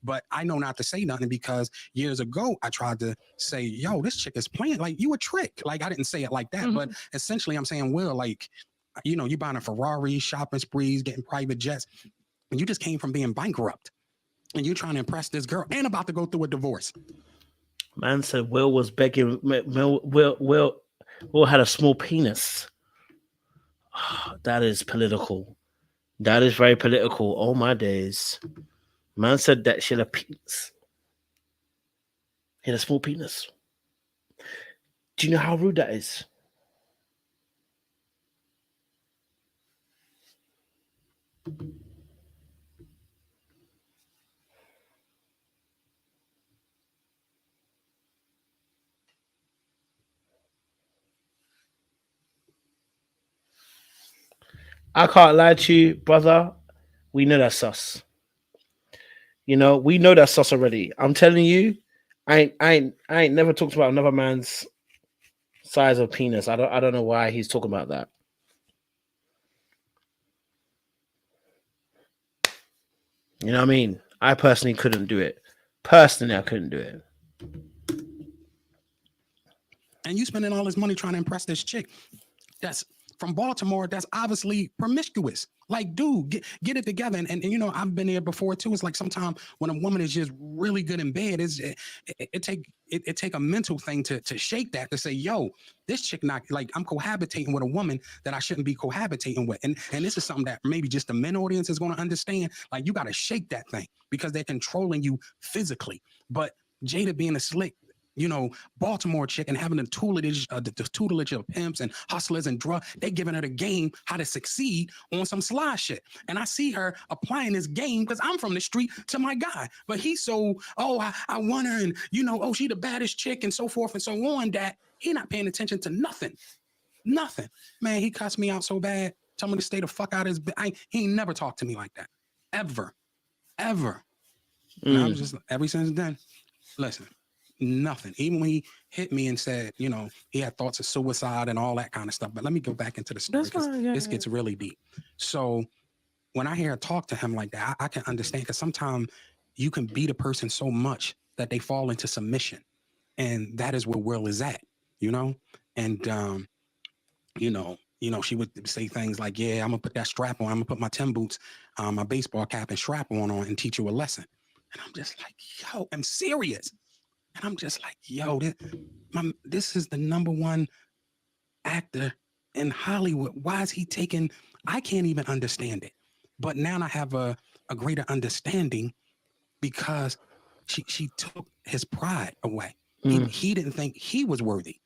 But I know not to say nothing because years ago I tried to say, yo, this chick is playing like you a trick. Like I didn't say it like that, but essentially I'm saying, Will, like, you know, you buying a Ferrari, shopping sprees, getting private jets, and you just came from being bankrupt, and you trying to impress this girl and about to go through a divorce. Man said Will was begging. Will had a small penis. Oh, that is political. That is very political. Oh my days. Man said that she had a penis. He had a small penis. Do you know how rude that is? I can't lie to you, brother. We know that's sus. You know, we know that's sus already. I'm telling you, I ain't never talked about another man's size of penis. I don't know why he's talking about that. You know what I mean? I personally couldn't do it. Personally, I couldn't do it. And you spending all this money trying to impress this chick that's from Baltimore, that's obviously promiscuous. Like, dude, get it together. And you know, I've been there before too. It's like sometimes when a woman is just really good in bed, it take a mental thing to shake that, to say, yo, this chick not, like, I'm cohabitating with a woman that I shouldn't be cohabitating with. And this is something that maybe just the men audience is going to understand. Like, you got to shake that thing because they're controlling you physically. But Jada being a slick, you know, Baltimore chick and having the tutelage of pimps and hustlers and drug, they giving her the game how to succeed on some sly shit. And I see her applying this game because I'm from the street to my guy. But he's so, oh, I want her, and you know, oh, she the baddest chick and so forth and so on, that he not paying attention to nothing. Nothing. Man, he cussed me out so bad. Tell me to stay the fuck out of his he ain't never talked to me like that. Ever. And I was just, ever since then, listen. Nothing. Even when he hit me and said, you know, he had thoughts of suicide and all that kind of stuff. But let me go back into the story because this gets really deep. So when I hear her talk to him like that, I can understand, because sometimes you can beat a person so much that they fall into submission. And that is where Will is at, you know? And, you know, she would say things like, yeah, I'm going to put that strap on. I'm going to put my Tim boots, my baseball cap and strap on and teach you a lesson. And I'm just like, yo, I'm serious. And I'm just like, yo, this is the #1 actor in Hollywood. Why is he taking? I can't even understand it. But now I have a greater understanding because she took his pride away. He didn't think he was worthy.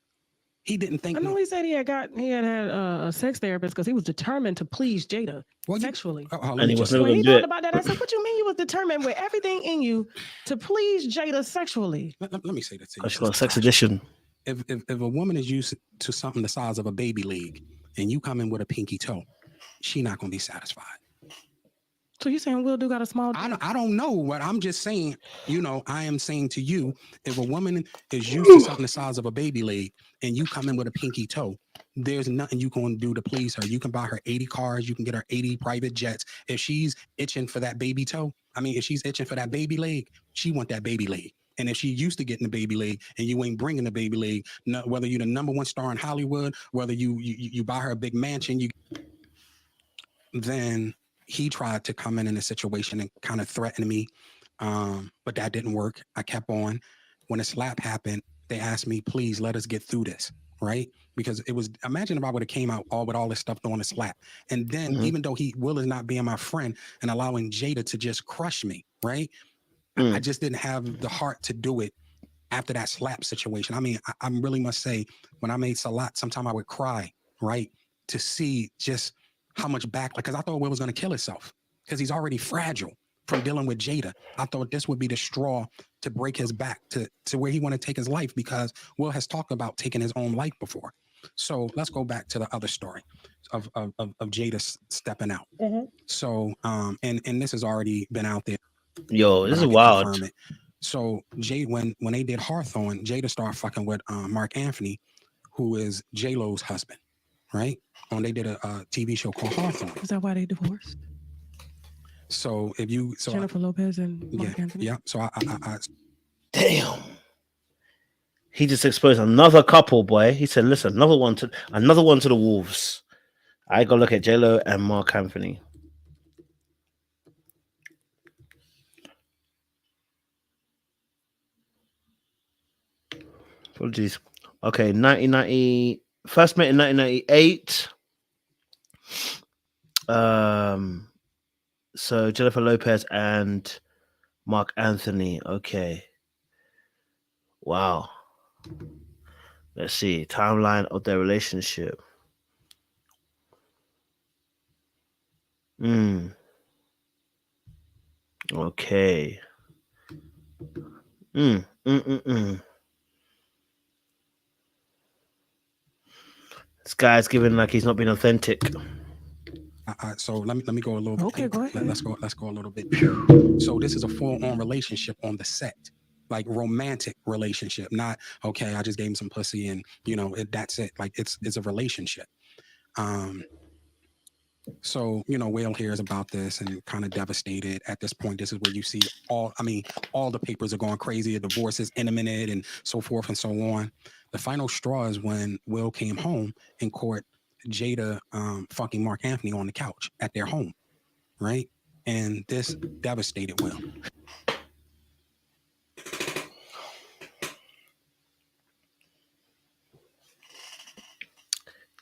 He didn't think. I know he said he had a sex therapist because he was determined to please Jada sexually. And he was when he talked about that, I said, "What you mean you was determined with everything in you to please Jada sexually?" Let me say that to you. She got a sex addiction. If a woman is used to something the size of a baby leg, and you come in with a pinky toe, she not gonna be satisfied. So you saying Will do got a small? I don't know what I'm just saying. I am saying to you, if a woman is used to something the size of a baby leg and you come in with a pinky toe, there's nothing you can do to please her. You can buy her 80 cars. You can get her 80 private jets. If she's itching for that baby toe, if she's itching for that baby leg, she want that baby leg. And if she used to getting the baby leg and you ain't bringing the baby leg, whether you're the #1 star in Hollywood, whether you buy her a big mansion, then he tried to come in a situation and kind of threaten me. But that didn't work. I kept on. When a slap happened, they asked me, please let us get through this. Right? Because it was, imagine if I would have came out with all this stuff during the slap. And then even though Will is not being my friend and allowing Jada to just crush me, right? I just didn't have the heart to do it after that slap situation. I really must say, when I made Salat, sometimes I would cry, right? To see just how much because I thought Will was going to kill himself because he's already fragile from dealing with Jada. I thought this would be the straw to break his back to where he want to take his life, because Will has talked about taking his own life before. So let's go back to the other story of Jada stepping out. So, and this has already been out there. Yo, this is wild. So Jay, when they did Hawthorne, Jada started fucking with Mark Anthony, who is J-Lo's husband, right? When they did a TV show called Hawthorne. Is that why they divorced? So Jennifer Lopez and Mark Anthony. Yeah. So I damn. He just exposed another couple, boy. He said, "Listen, another one to the wolves." I go look at J-Lo and Mark Anthony. Apologies. Okay, 1990. First met in 1998. So Jennifer Lopez and Mark Anthony. Okay. Wow. Let's see. Timeline of their relationship. Okay. This guy's giving like he's not been authentic. So let me go a little bit. Okay, go ahead. Let's go a little bit. So this is a full-on relationship on the set, like romantic relationship. Not okay, I just gave him some pussy and that's it. Like it's a relationship. So Will hears about this and kind of devastated. At this point, this is where you see all the papers are going crazy. The divorce is imminent and so forth and so on. The final straw is when Will came home and caught Jada fucking Mark Anthony on the couch at their home, right? And this devastated Will.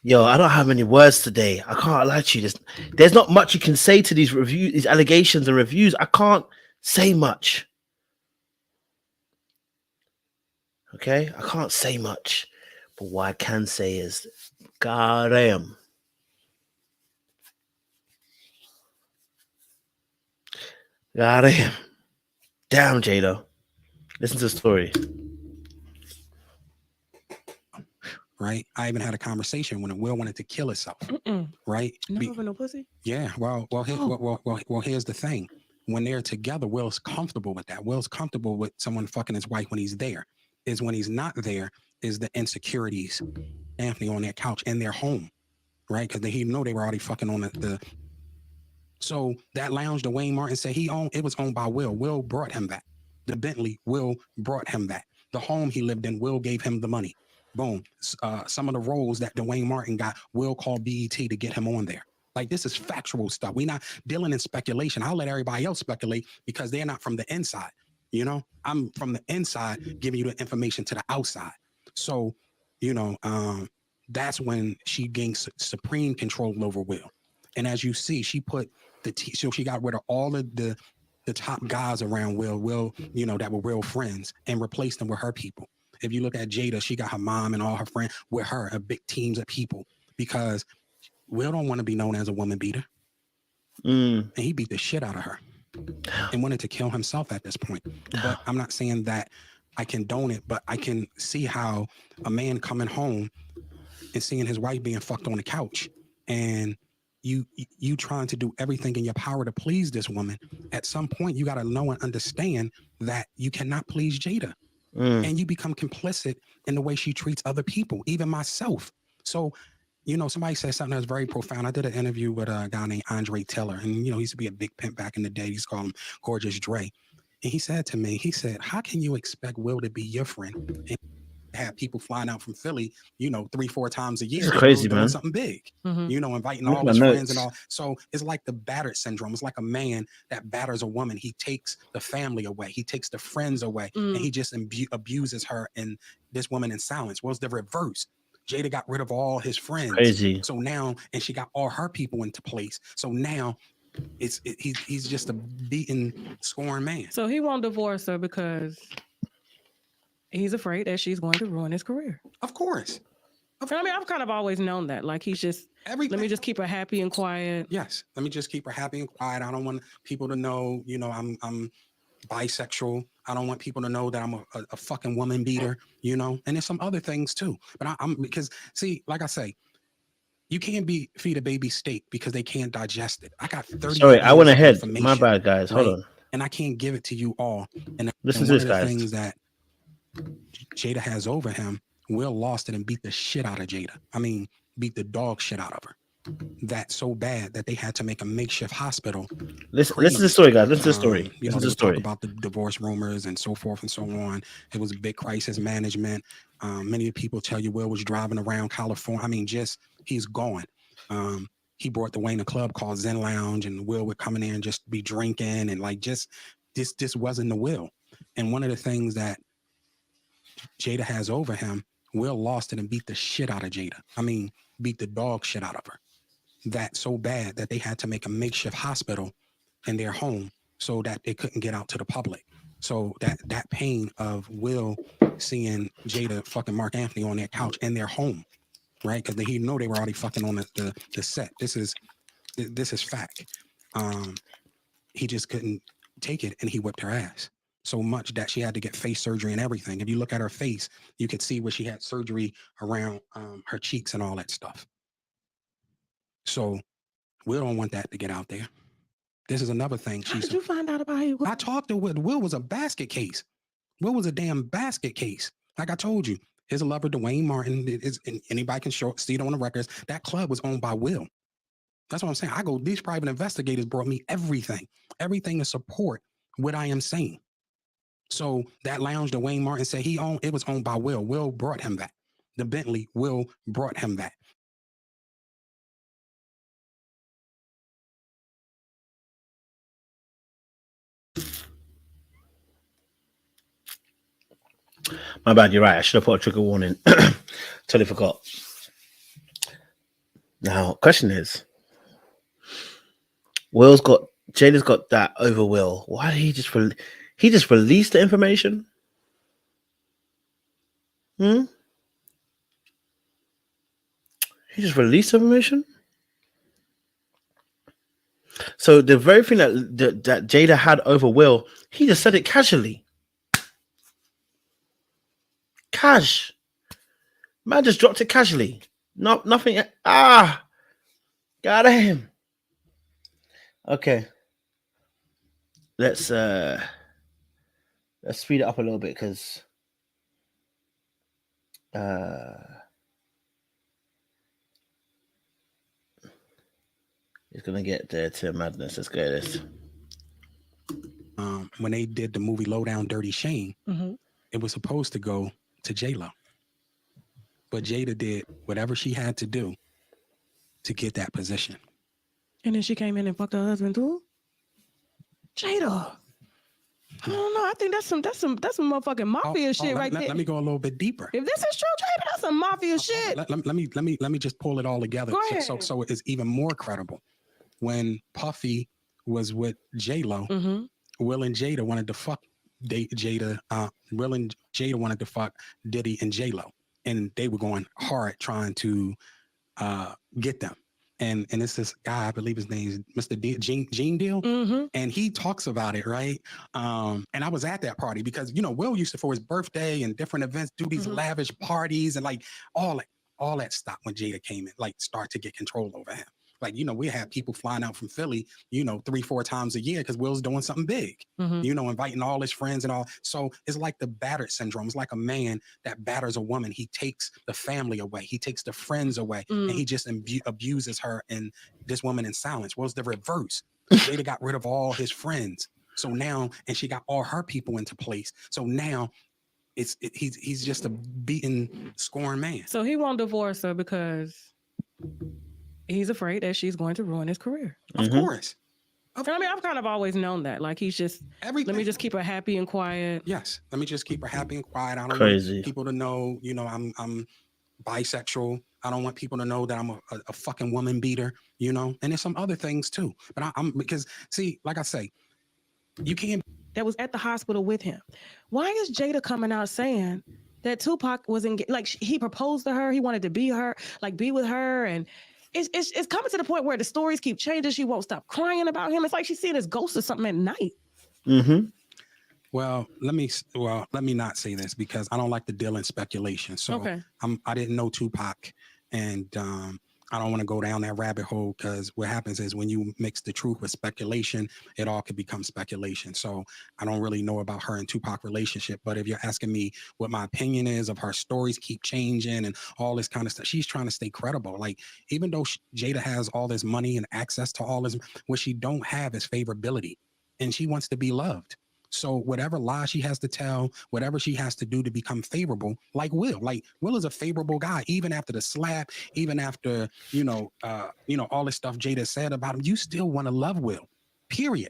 Yo, I don't have any words today. I can't lie to you. There's not much you can say to these reviews, these allegations and reviews. I can't say much. Okay? I can't say much. But what I can say is, goddamn. Goddamn. Damn, Jada. Listen to the story. Right? I even had a conversation when Will wanted to kill himself. Right? No pussy? Yeah. Well, here's the thing. When they're together, Will's comfortable with that. Will's comfortable with someone fucking his wife when he's there. Is when he's not there is the insecurities. Anthony on their couch in their home, right? Because he know they were already fucking on the. So that lounge, Dwayne Martin said it was owned by Will. Will brought him that. The Bentley, Will brought him that. The home he lived in, Will gave him the money. Boom. Some of the roles that Dwayne Martin got, Will called BET to get him on there. Like, this is factual stuff. We're not dealing in speculation. I'll let everybody else speculate because they're not from the inside. I'm from the inside giving you the information to the outside. So, that's when she gained supreme control over Will. And as you see, she put so she got rid of all of the top guys around Will, that were real friends, and replaced them with her people. If you look at Jada, she got her mom and all her friends with her, a big teams of people, because Will don't want to be known as a woman beater. And he beat the shit out of her and wanted to kill himself at this point. But I'm not saying that I condone it, but I can see how a man coming home and seeing his wife being fucked on the couch and you trying to do everything in your power to please this woman. At some point, you got to know and understand that you cannot please Jada, and you become complicit in the way she treats other people, even myself. So, you know, somebody said something that's very profound. I did an interview with a guy named Andre Taylor, and you know, he used to be a big pimp back in the day. He's called him Gorgeous Dre. And he said to me, he said, "How can you expect Will to be your friend and have people flying out from Philly, you know, 3-4 times a year, It's crazy, doing man. something big, you know, inviting Look all at his my friends and notes. all." So it's like the battered syndrome. It's like a man that batters a woman. He takes the family away. He takes the friends away, and he just abuses her and this woman in silence. Well, it's the reverse. Jada got rid of all his friends. Crazy. So now, and she got all her people into place. So now he's just a beaten, scorned man. So he won't divorce her because he's afraid that she's going to ruin his career. Of course. I mean, I've kind of always known that. Like, he's just, everything. Let me just keep her happy and quiet. Yes. Let me just keep her happy and quiet. I don't want people to know, you know, I'm bisexual. I don't want people to know that I'm a fucking woman beater, you know, and there's some other things too. But I'm because, see, like I say, you can't feed a baby steak because they can't digest it. I got 30. Sorry, I went ahead. My bad, guys. Hold on. And I can't give it to you all. And listen to this, guys. Things that Jada has over him, Will lost it and beat the shit out of Jada. I mean, beat the dog shit out of her. That so bad that they had to make a makeshift hospital. Listen to the story, guys. Listen to the story. You know, listen to the story. story Talk about the divorce rumors and so forth and so on. It was a big crisis management. Many people tell you Will was driving around California. I mean, just he's gone. He brought the Wayne a club called Zen Lounge, and Will would come in there and just be drinking and like just this wasn't the Will. And one of the things that Jada has over him, Will lost it and beat the shit out of Jada. I mean, beat the dog shit out of her. That so bad that they had to make a makeshift hospital in their home so that they couldn't get out to the public. So that pain of Will seeing Jada fucking Mark Anthony on their couch in their home, right? Because he know they were already fucking on the set. This is fact. He just couldn't take it, and he whipped her ass so much that she had to get face surgery and everything. If you look at her face, you could see where she had surgery around her cheeks and all that stuff. So we don't want that to get out there. This is another thing. How did you find out about it? I talked to Will. Will was a basket case. Will was a damn basket case. Like I told you, his lover, Dwayne Martin, anybody can see it on the records. That club was owned by Will. That's what I'm saying. These private investigators brought me everything to support what I am saying. So that lounge, Dwayne Martin said it was owned by Will. Will brought him that. The Bentley, Will brought him that. My bad, you're right. I should have put a trigger warning. Totally forgot. Now, question is, Jada's got that over Will. Why did he just release the information? He just released the information? So the very thing that Jada had over Will, he just said it casually. Cash. Man just dropped it casually. Nothing. Got him. Okay. Let's speed it up a little bit because it's gonna get there to madness. Let's go this. When they did the movie Low Down Dirty Shame, it was supposed to go to J-Lo. But Jada did whatever she had to do to get that position. And then she came in and fucked her husband too? Jada. I don't know. I think that's some motherfucking mafia shit right there. Let me go a little bit deeper. If this is true, Jada, that's some mafia shit. Let me just pull it all together so it's even more credible. When Puffy was with J-Lo, Will and Jada wanted to fuck Jada. Will and Jada wanted to fuck Diddy and J-Lo, and they were going hard trying to get them. And it's this guy, I believe his name is Mr. Gene Deal. And he talks about it, right? And I was at that party because, you know, Will used to, for his birthday and different events, do these lavish parties and like all that stopped when Jada came in, like start to get control over him. Like, we have people flying out from Philly, 3-4 times a year because Will's doing something big, inviting all his friends and all. So it's like the battered syndrome. It's like a man that batters a woman. He takes the family away. He takes the friends away, and he just abuses her and this woman in silence. Well, it's the reverse. Jada got rid of all his friends. So now, and she got all her people into place. So now he's just a beaten, scorned man. So he won't divorce her because he's afraid that she's going to ruin his career. Of course. I mean, I've kind of always known that. Like, he's just, let me just keep her happy and quiet. Yes. Let me just keep her happy and quiet. I don't want people to know, I'm bisexual. I don't want people to know that I'm a fucking woman beater, and there's some other things too. But I'm because, see, like I say, you can't. That was at the hospital with him. Why is Jada coming out saying that Tupac was like, he proposed to her, he wanted to be with her, and it's coming to the point where the stories keep changing. She won't stop crying about him. It's like she's seeing his ghost or something at night. Mm-hmm. Well, let me not say this because I don't like to deal in speculation. So I didn't know Tupac, and I don't want to go down that rabbit hole because what happens is when you mix the truth with speculation, it all could become speculation. So I don't really know about her and Tupac relationship. But if you're asking me what my opinion is of her stories keep changing and all this kind of stuff, she's trying to stay credible. Like, even though Jada has all this money and access to all this, what she don't have is favorability, and she wants to be loved. So whatever lie she has to tell, whatever she has to do to become favorable, like Will is a favorable guy, even after the slap, even after, all this stuff Jada said about him, you still want to love Will, period.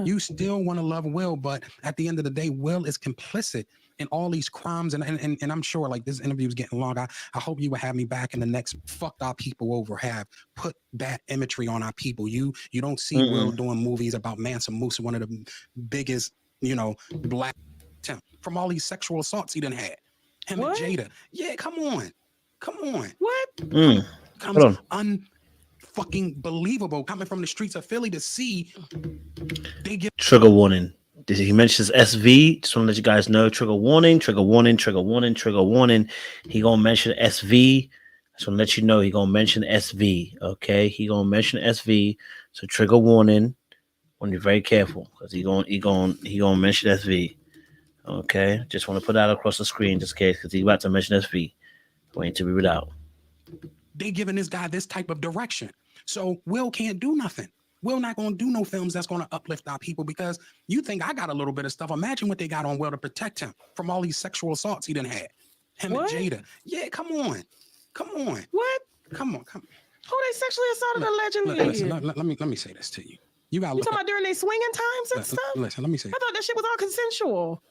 You still want to love Will, but at the end of the day, Will is complicit in all these crimes. And I'm sure, like, this interview is getting long. I hope you will have me back in the next fucked our people over, have put bad imagery on our people. You don't see Will doing movies about Mansa Musa, one of the biggest, black from all these sexual assaults he done had. Him and Jada. Yeah, come on. What? Comes unfucking believable coming from the streets of Philly to see they give trigger warning. He mentions SV. Just want to let you guys know. Trigger warning, trigger warning, trigger warning, trigger warning. He gonna mention SV. Just want to let you know he gonna mention SV. Okay, he gonna mention SV. So trigger warning. Want to be very careful because he gonna mention SV. Okay, just want to put that across the screen just in case because he's about to mention SV. Waiting to read it out. They giving this guy this type of direction, so Will can't do nothing. Will not gonna do no films that's gonna uplift our people because you think I got a little bit of stuff. Imagine what they got on Will to protect him from all these sexual assaults he done had. Him and Jada. Yeah, come on. What? Come on. Who they sexually assaulted allegedly? Let me say this to you. You talking about during their swinging times and stuff? Listen, let me say. I thought that shit was all consensual.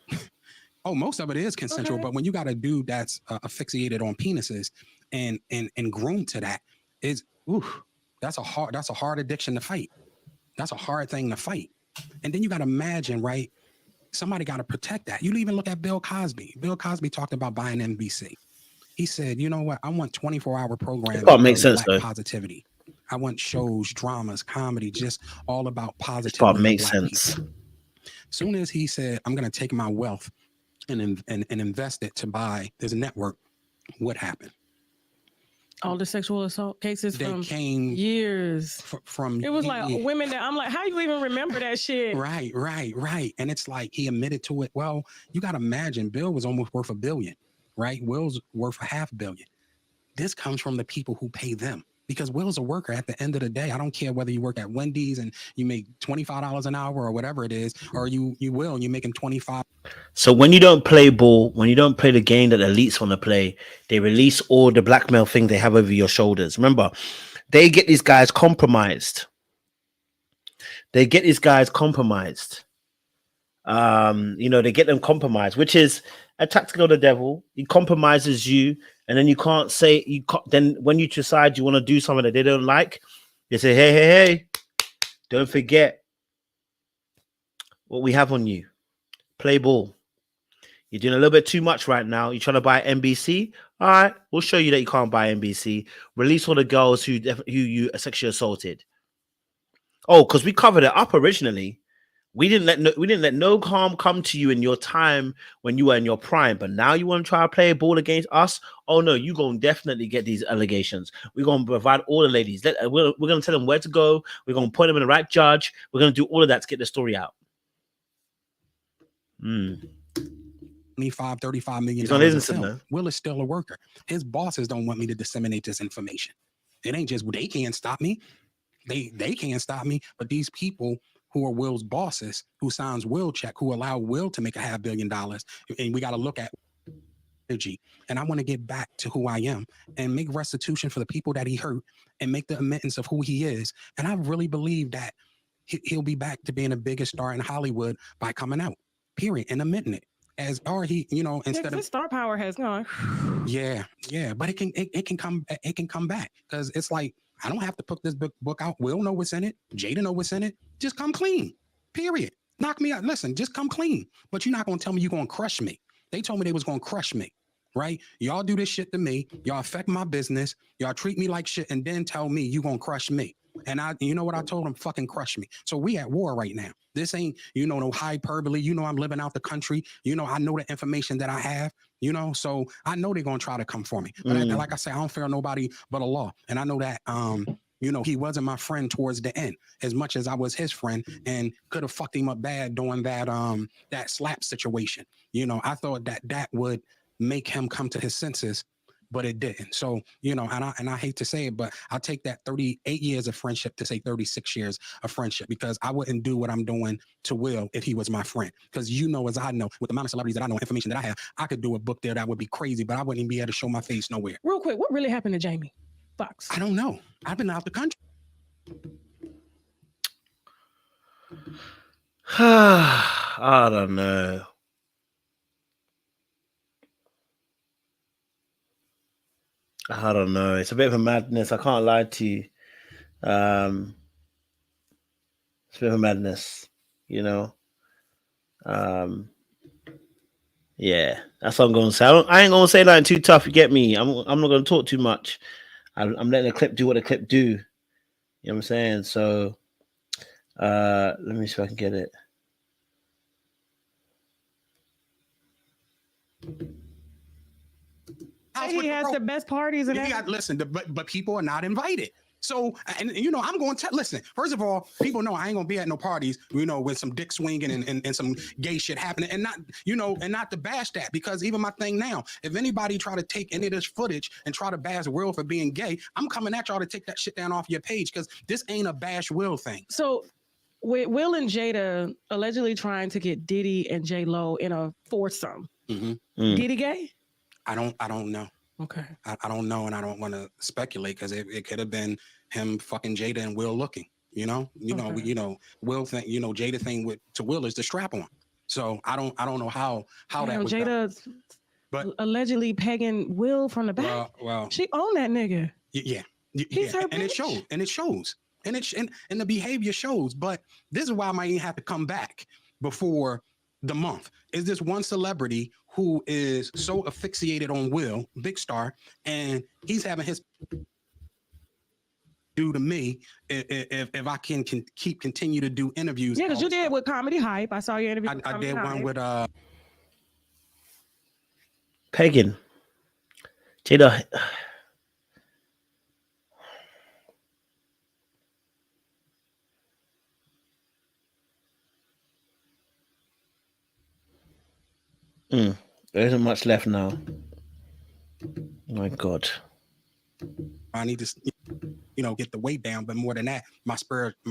Oh, most of it is consensual, but when you got a dude that's asphyxiated on penises and groomed to that, that's a hard addiction to fight. That's a hard thing to fight. And then you got to imagine, right? Somebody got to protect that. You even look at Bill Cosby. Bill Cosby talked about buying NBC. He said, you know what? I want 24-hour programs. That makes sense, though. Positivity. I want shows, dramas, comedy, just all about positivity. That makes sense. People. Soon as he said, I'm going to take my wealth and invest it to buy this network, what happened? All the sexual assault cases they came years from. It was like women that I'm like, how you even remember that shit? Right. And it's like he admitted to it. Well, you got to imagine Bill was almost worth $1 billion, right? Will's worth $500 million. This comes from the people who pay them. Because Will's a worker at the end of the day. I don't care whether you work at Wendy's and you make $25 an hour or whatever it is, or you make him 25. So when you don't play ball, when you don't play the game that elites want to play, they release all the blackmail thing they have over your shoulders. Remember, they get these guys compromised. They get them compromised, which is a tactic of the devil. He compromises you, and then you can't say then when you decide you want to do something that they don't like, they say, hey, don't forget what we have on you. Play ball. You're doing a little bit too much right now. You're trying to buy NBC. All right, we'll show you that you can't buy NBC. Release all the girls who you sexually assaulted. Oh, because we covered it up originally. We didn't let no harm come to you in your time when you were in your prime. But now you want to try to play a ball against us? Oh no, you're gonna definitely get these allegations. We're gonna provide all the ladies. We're gonna tell them where to go. We're gonna point them in the right judge. We're gonna do all of that to get the story out. 35 million He's not dollars of innocent, film. though. Will is still a worker. His bosses don't want me to disseminate this information. It ain't just they can't stop me. They can't stop me. But these people who are Will's bosses, who signs Will check, who allow Will to make $500 million, and we got to look at energy. And I want to get back to who I am and make restitution for the people that he hurt and make the amends of who he is. And I really believe that he'll be back to being the biggest star in Hollywood by coming out. Period, and admitting it. Or he, instead his star power has gone. Yeah, but it can come back, because it's like, I don't have to put this book out. Will know what's in it. Jada know what's in it. Just come clean. Period. Knock me out. Listen, just come clean. But you're not gonna tell me you're gonna crush me. They told me they was gonna crush me, right? Y'all do this shit to me. Y'all affect my business. Y'all treat me like shit, and then tell me you gonna crush me. And you know what I told them? Fucking crush me. So we at war right now. This ain't, no hyperbole. I'm living out the country. I know the information that I have, so I know they're going to try to come for me. But like I say, I don't fear nobody but Allah. And I know that, he wasn't my friend towards the end, as much as I was his friend, and could have fucked him up bad doing that slap situation. I thought that would make him come to his senses, but it didn't. So, and I hate to say it, but I'll take that 38 years of friendship to say 36 years of friendship, because I wouldn't do what I'm doing to Will if he was my friend. Because as I know, with the amount of celebrities that I know, information that I have, I could do a book there that would be crazy, but I wouldn't even be able to show my face nowhere. Real quick, what really happened to Jamie Foxx? I don't know. I've been out the country. I don't know. I don't know. It's a bit of a madness. I can't lie to you. It's a bit of a madness, Yeah, that's what I'm going to say. I ain't going to say nothing too tough. You get me? I'm not going to talk too much. I'm letting the clip do what the clip do. You know what I'm saying? So, let me see if I can get it. He has the best parties, and listen, but people are not invited. So, and I'm going to listen. First of all, people know I ain't gonna be at no parties, with some dick swinging and some gay shit happening, and not, and not to bash that, because even my thing now, if anybody try to take any of this footage and try to bash Will for being gay, I'm coming at y'all to take that shit down off your page, because this ain't a bash Will thing. So, with Will and Jada allegedly trying to get Diddy and J-Lo in a foursome, Diddy gay? I don't know. Okay. I don't know, and I don't want to speculate, because it could have been him fucking Jada and Will looking. Will think, Jada thing to Will is the strap on. So I don't know how that was Jada's allegedly pegging Will from the back. Well, she owned that nigga. Yeah. He's her and bitch. it shows. And the behavior shows. But this is why I might have to come back before the month. Is this one celebrity who is so asphyxiated on Will, big star, and he's having his do to me if I can continue to do interviews. Yeah, because you did with Comedy Hype. I saw your interview. I did one with pegging. Jada. There isn't much left now. My God. I need to, get the weight down, but more than that, my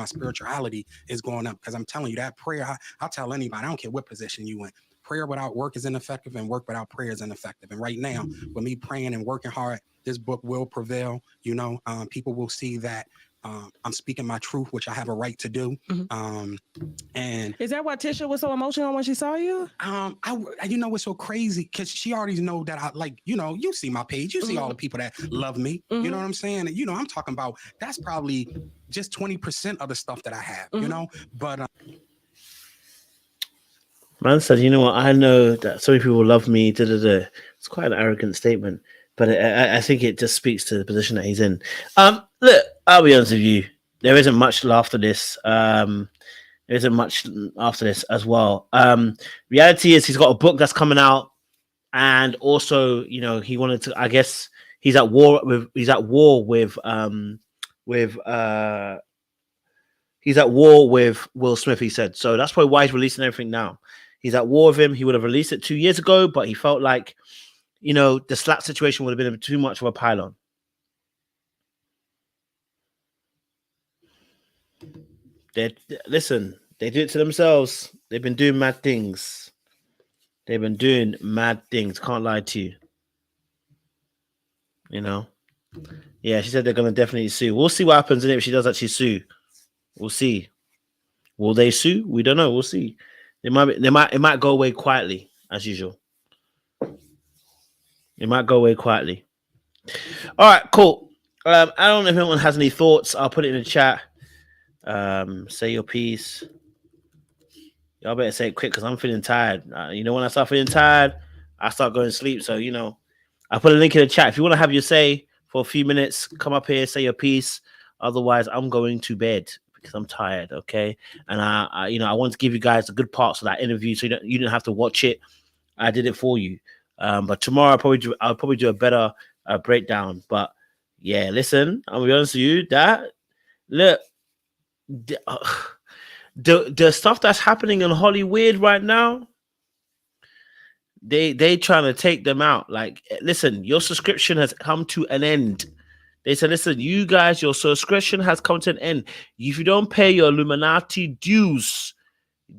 spirituality is going up, because I'm telling you that prayer. I'll tell anybody, I don't care what position you in. Prayer without work is ineffective, and work without prayer is ineffective. And right now, with me praying and working hard, this book will prevail. People will see that I'm speaking my truth, which I have a right to do. And is that why Tisha was so emotional when she saw you? What's so crazy, because she already know that I you see my page, you see all the people that love me. You know what I'm saying? And, I'm talking about, that's probably just 20% of the stuff that I have, but man said, you know what? I know that so many people love me. It's quite an arrogant statement, but I think it just speaks to the position that he's in. Look, I'll be honest with you. There isn't much after this. There isn't much after this as well. Reality is he's got a book that's coming out, and also, you know, he wanted to. I guess he's at war with. He's at war with. He's at war with Will Smith. He said so. That's probably why he's releasing everything now. He's at war with him. He would have released it 2 years ago, but he felt like, you know, the slap situation would have been too much of a pylon. Listen, they do it to themselves. They've been doing mad things. They've been doing mad things. Can't lie to you. You know? Yeah, she said they're going to definitely sue. We'll see what happens if she does actually sue. We'll see. Will they sue? We don't know. We'll see. It might go away quietly, as usual. It might go away quietly. All right, cool. I don't know if anyone has any thoughts. I'll put it in the chat. Say your piece. Y'all better say it quick because I'm feeling tired. You know, when I start feeling tired, I start going to sleep. So, you know, I put a link in the chat. If you want to have your say for a few minutes, come up here, say your piece. Otherwise, I'm going to bed because I'm tired. Okay, and I want to give you guys the good parts of that interview, so you didn't have to watch it. I did it for you. But tomorrow I'll probably do a better breakdown. But yeah, listen, I'll be honest with you. The stuff that's happening in Hollywood right now, they trying to take them out. Like, listen, your subscription has come to an end. They said, listen, you guys, your subscription has come to an end. If you don't pay your Illuminati dues,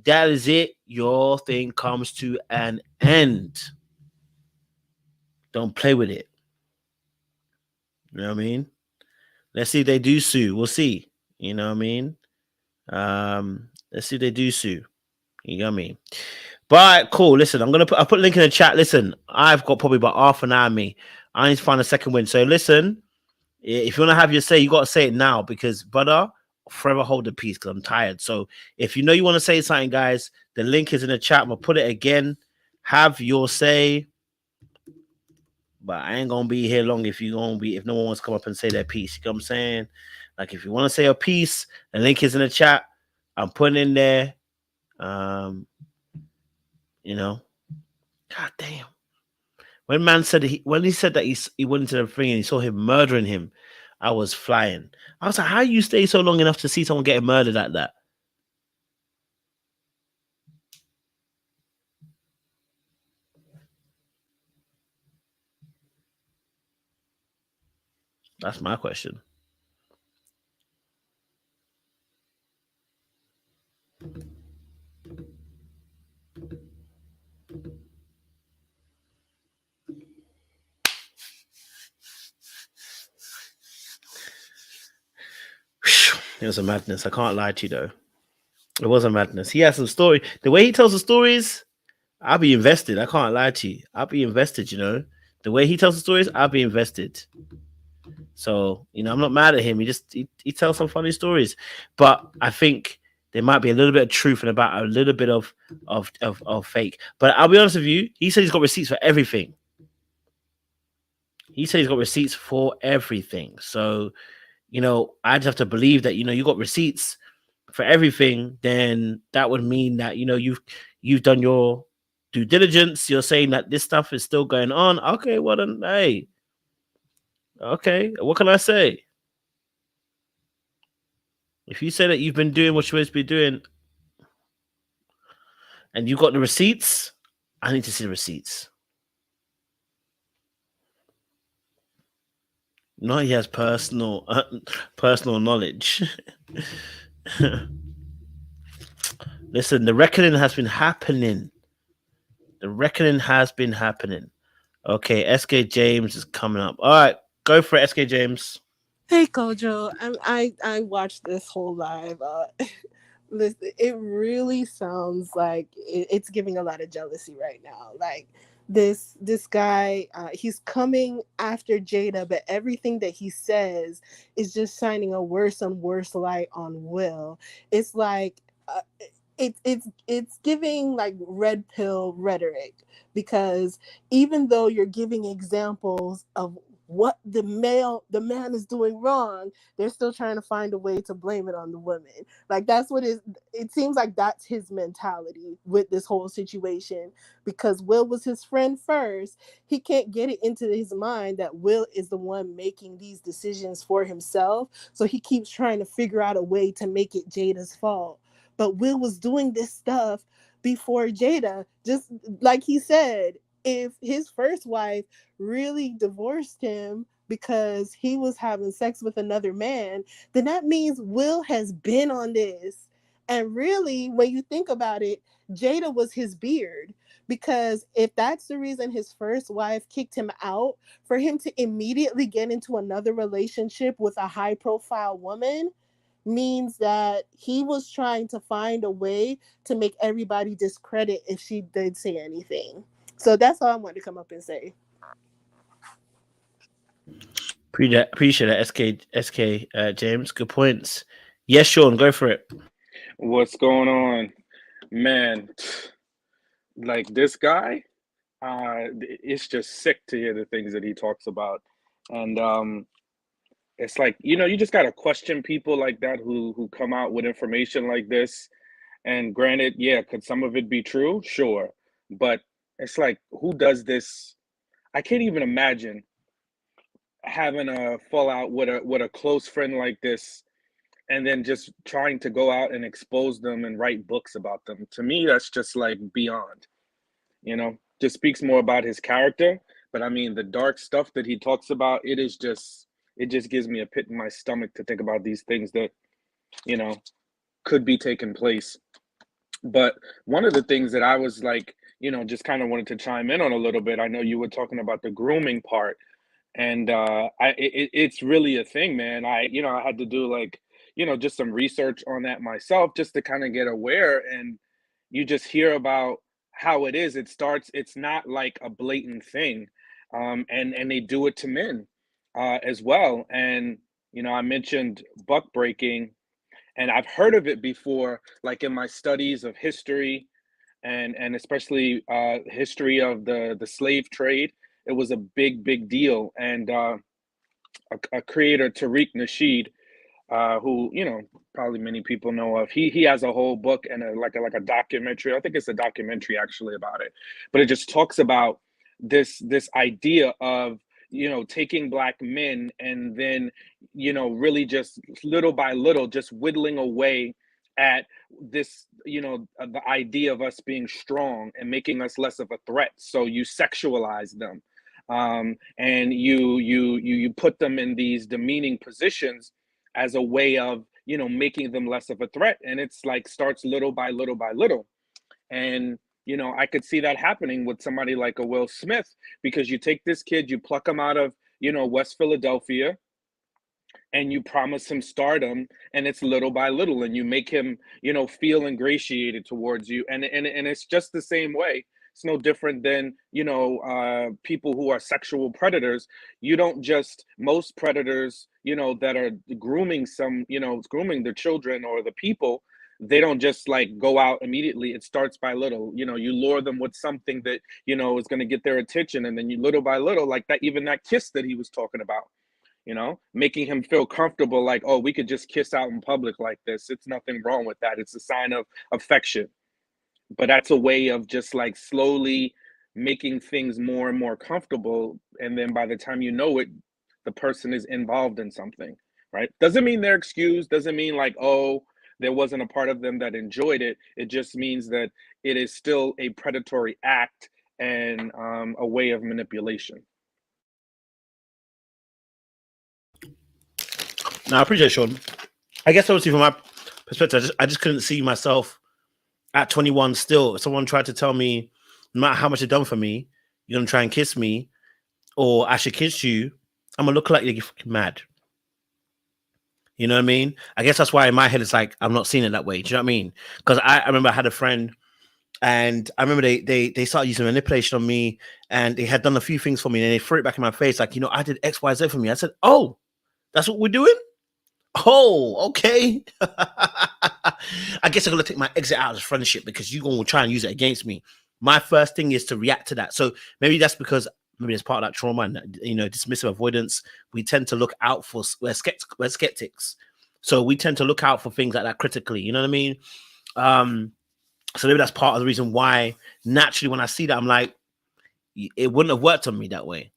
that is it. Your thing comes to an end. Don't play with it. You know what I mean? Let's see if they do sue. We'll see. You know what I mean? Let's see if they do sue. You know what I mean? But cool. Listen, I'll put a link in the chat. Listen, I've got probably about half an hour of me. I need to find a second win. So listen, if you want to have your say, you got to say it now because, brother, forever hold the peace because I'm tired. So if you know you want to say something, guys, the link is in the chat. I'm going to put it again. Have your say. But I ain't going to be here long if no one wants to come up and say their piece. You know what I'm saying? Like, if you want to say a piece, the link is in the chat. I'm putting in there. You know, God damn. When man said he said that he went into the thing and he saw him murdering him, I was flying. I was like, how you stay so long enough to see someone getting murdered like that? That's my question. It was a madness. I can't lie to you, though. It was a madness. He has some story. The way he tells the stories, I'll be invested. I can't lie to you. I'll be invested, you know. The way he tells the stories, I'll be invested. So, you know, I'm not mad at him. He tells some funny stories. But I think there might be a little bit of truth and about a little bit of fake. But I'll be honest with you. He said he's got receipts for everything. He said he's got receipts for everything. So, you know, I'd have to believe that, you know, you got receipts for everything. Then that would mean that, you know, you've done your due diligence. You're saying that this stuff is still going on. Okay, well then, hey. Okay, what can I say? If you say that you've been doing what you're supposed to be doing and you got the receipts, I need to see the receipts. No, he has personal knowledge. Listen, the reckoning has been happening. The reckoning has been happening. Okay, SK James is coming up. All right, go for it, SK James. Hey, Kojo. I watched this whole live. Listen, it really sounds like it's giving a lot of jealousy right now. Like this guy, he's coming after Jada, but everything that he says is just shining a worse and worse light on Will. It's like it's giving like red pill rhetoric, because even though you're giving examples of what the man is doing wrong, they're still trying to find a way to blame it on the woman. Like that's what it seems like that's his mentality with this whole situation, because Will was his friend first. He can't get it into his mind that Will is the one making these decisions for himself. So he keeps trying to figure out a way to make it Jada's fault. But Will was doing this stuff before Jada. Just like he said, if his first wife really divorced him because he was having sex with another man, then that means Will has been on this. And really, when you think about it, Jada was his beard. Because if that's the reason his first wife kicked him out, for him to immediately get into another relationship with a high-profile woman means that he was trying to find a way to make everybody discredit if she did say anything. So that's all I wanted to come up and say. Appreciate that, SK James. Good points. Yes, Sean, go for it. What's going on, man? Like this guy, it's just sick to hear the things that he talks about, and it's like, you just gotta question people like that who come out with information like this. And granted, yeah, could some of it be true? Sure, but it's like, who does this? I can't even imagine having a fallout with a close friend like this, and then just trying to go out and expose them and write books about them. To me, that's just like beyond, just speaks more about his character. But I mean, the dark stuff that he talks about, it just gives me a pit in my stomach to think about these things that, could be taking place. But one of the things that I was like, just kind of wanted to chime in on a little bit. I know you were talking about the grooming part, and it's really a thing, man. I had to do like, just some research on that myself, just to kind of get aware. And you just hear about how it is. It's not like a blatant thing, and they do it to men as well. And I mentioned buck breaking, and I've heard of it before, like in my studies of history, and especially history of the slave trade. It was a big deal. And a creator, Tariq Nasheed, who probably many people know of, he has a whole book and a documentary. I think it's a documentary actually about it, but it just talks about this idea of taking Black men and then really just little by little just whittling away at this the idea of us being strong and making us less of a threat. So you sexualize them, and you put them in these demeaning positions as a way of making them less of a threat. And it's like starts little by little by little. And I could see that happening with somebody like a Will Smith, because you take this kid, you pluck him out of West Philadelphia, and you promise him stardom, and it's little by little, and you make him feel ingratiated towards you. And it's just the same way. It's no different than people who are sexual predators. You don't just, most predators that are grooming grooming the children or the people, they don't just like go out immediately. It starts by little. You lure them with something that is going to get their attention, and then you little by little, like that, even that kiss that he was talking about, making him feel comfortable, like, oh, we could just kiss out in public like this. It's nothing wrong with that. It's a sign of affection. But that's a way of just like slowly making things more and more comfortable. And then by the time you know it, the person is involved in something, right? Doesn't mean they're excused. Doesn't mean like, oh, there wasn't a part of them that enjoyed it. It just means that it is still a predatory act and a way of manipulation. No, I appreciate it, Sean. I guess obviously from my perspective, I just couldn't see myself at 21 still. If someone tried to tell me, no matter how much they've done for me, you're going to try and kiss me, or I should kiss you, I'm going to look like you're fucking mad. You know what I mean? I guess that's why in my head it's like, I'm not seeing it that way. Do you know what I mean? Because I remember I had a friend, and I remember they started using manipulation on me, and they had done a few things for me, and they threw it back in my face like, I did X, Y, Z for me. I said, oh, that's what we're doing? Oh, okay. I guess I'm going to take my exit out of this friendship because you're going to try and use it against me. My first thing is to react to that. So maybe that's because maybe it's part of that trauma and, dismissive avoidance. We tend to look out for, we're skeptics. So we tend to look out for things like that critically. You know what I mean? So maybe that's part of the reason why naturally when I see that, I'm like, it wouldn't have worked on me that way.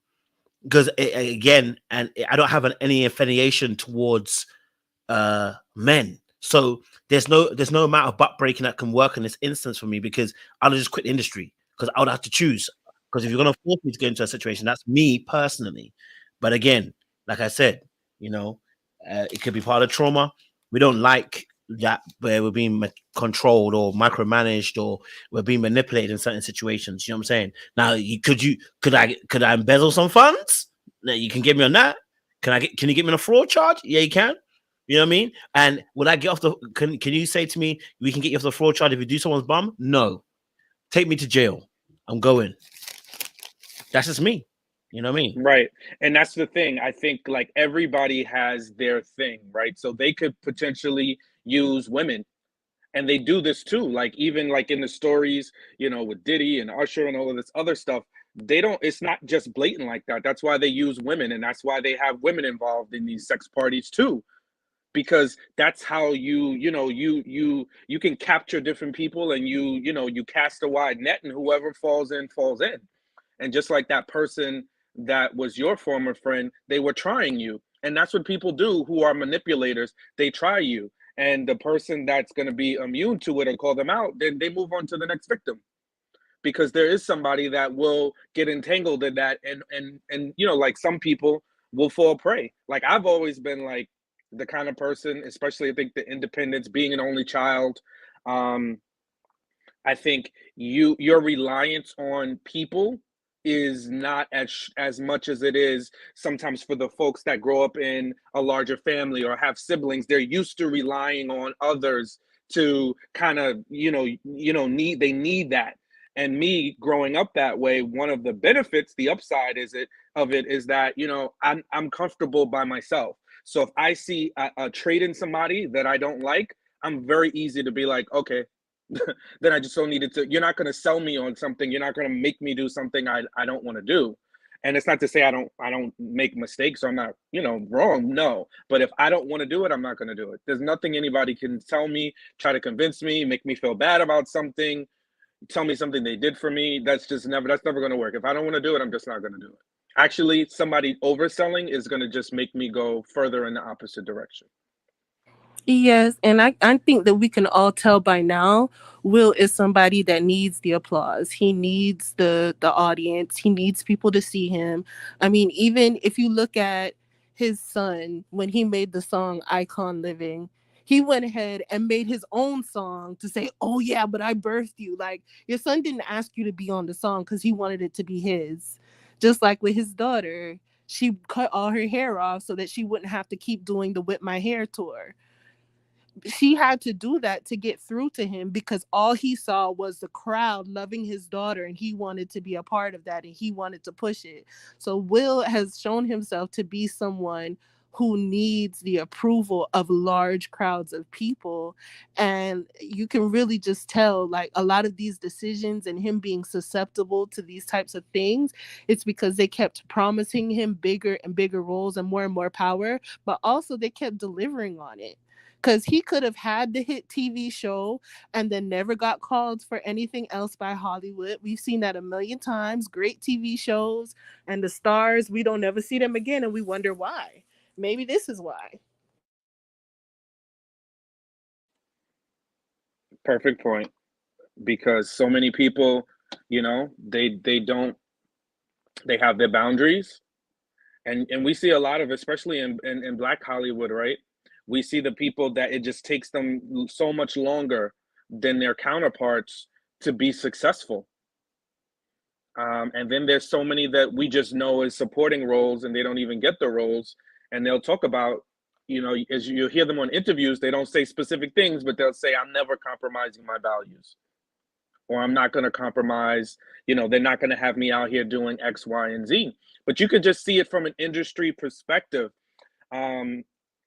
Because again, I don't have any affiliation towards men. So there's no amount of butt breaking that can work in this instance for me, because I'll just quit the industry, because I would have to choose. Because if you're going to force me to get into a situation, that's me personally. But again, like I said, it could be part of trauma. We don't like that where we're being controlled or micromanaged, or we're being manipulated in certain situations. You know what I'm saying? Now, could I embezzle some funds? You can get me on that. Can you get me on a fraud charge? Yeah, you can. You know what I mean? And would I get off the? Can you say to me, we can get you off the fraud charge if you do someone's bum? No, take me to jail. I'm going. That's just me. You know what I mean? Right. And that's the thing. I think like everybody has their thing, right? So they could potentially use women, and they do this too. Like even like in the stories, with Diddy and Usher and all of this other stuff, it's not just blatant like that. That's why they use women, and that's why they have women involved in these sex parties too. Because that's how you can capture different people, and you cast a wide net, and whoever falls in. And just like that person that was your former friend, they were trying you. And that's what people do who are manipulators. They try you. And the person that's going to be immune to it or call them out, then they move on to the next victim. Because there is somebody that will get entangled in that, and like some people will fall prey. Like I've always been like the kind of person, especially I think the independence, being an only child, I think your reliance on people is not as much as it is sometimes for the folks that grow up in a larger family or have siblings. They're used to relying on others to kind of need that. And me growing up that way, one of the benefits, the upside is that I'm comfortable by myself. So if I see a trait in somebody that I don't like, I'm very easy to be like, okay, then I just don't need it to. You're not going to sell me on something. You're not going to make me do something I don't want to do. And it's not to say I don't make mistakes or I'm not, wrong. No, but if I don't want to do it, I'm not going to do it. There's nothing anybody can tell me, try to convince me, make me feel bad about something, tell me something they did for me. That's never going to work. If I don't want to do it, I'm just not going to do it. Actually, somebody overselling is going to just make me go further in the opposite direction. Yes, and I think that we can all tell by now, Will is somebody that needs the applause. He needs the audience. He needs people to see him. I mean, even if you look at his son, when he made the song Icon Living, he went ahead and made his own song to say, oh yeah, but I birthed you. Like, your son didn't ask you to be on the song because he wanted it to be his. Just like with his daughter, she cut all her hair off so that she wouldn't have to keep doing the Whip My Hair tour. She had to do that to get through to him because all he saw was the crowd loving his daughter, and he wanted to be a part of that, and he wanted to push it. So Will has shown himself to be someone who needs the approval of large crowds of people. And you can really just tell, like, a lot of these decisions and him being susceptible to these types of things, it's because they kept promising him bigger and bigger roles and more power, but also they kept delivering on it. Because he could have had the hit TV show and then never got called for anything else by Hollywood. We've seen that a million times. Great TV shows, and the stars, we don't ever see them again, and we wonder why. Maybe this is why. Perfect point. Because so many people, they have their boundaries. And we see a lot of, especially in Black Hollywood, right? We see the people that it just takes them so much longer than their counterparts to be successful. And then there's so many that we just know as supporting roles, and they don't even get the roles. And they'll talk about, as you hear them on interviews, they don't say specific things, but they'll say, I'm never compromising my values. Or I'm not going to compromise, they're not going to have me out here doing X, Y, and Z. But you can just see it from an industry perspective. And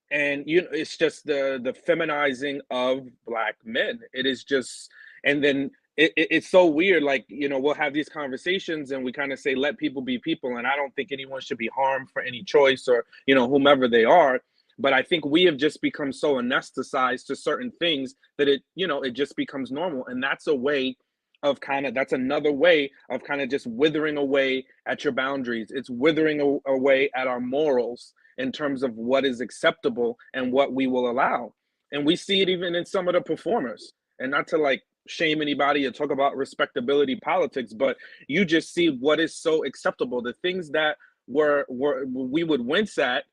it's just the feminizing of Black men. It is just, and then it's so weird. Like, you know, we'll have these conversations and we kind of say, let people be people. And I don't think anyone should be harmed for any choice or, you know, whomever they are. But I think we have just become so anesthetized to certain things that it, you know, it just becomes normal. And that's a way of that's another way of kind of just withering away at your boundaries. It's withering away at our morals in terms of what is acceptable and what we will allow. And we see it even in some of the performers. And not to like shame anybody or talk about respectability politics, but you just see what is so acceptable. The things that were we would wince at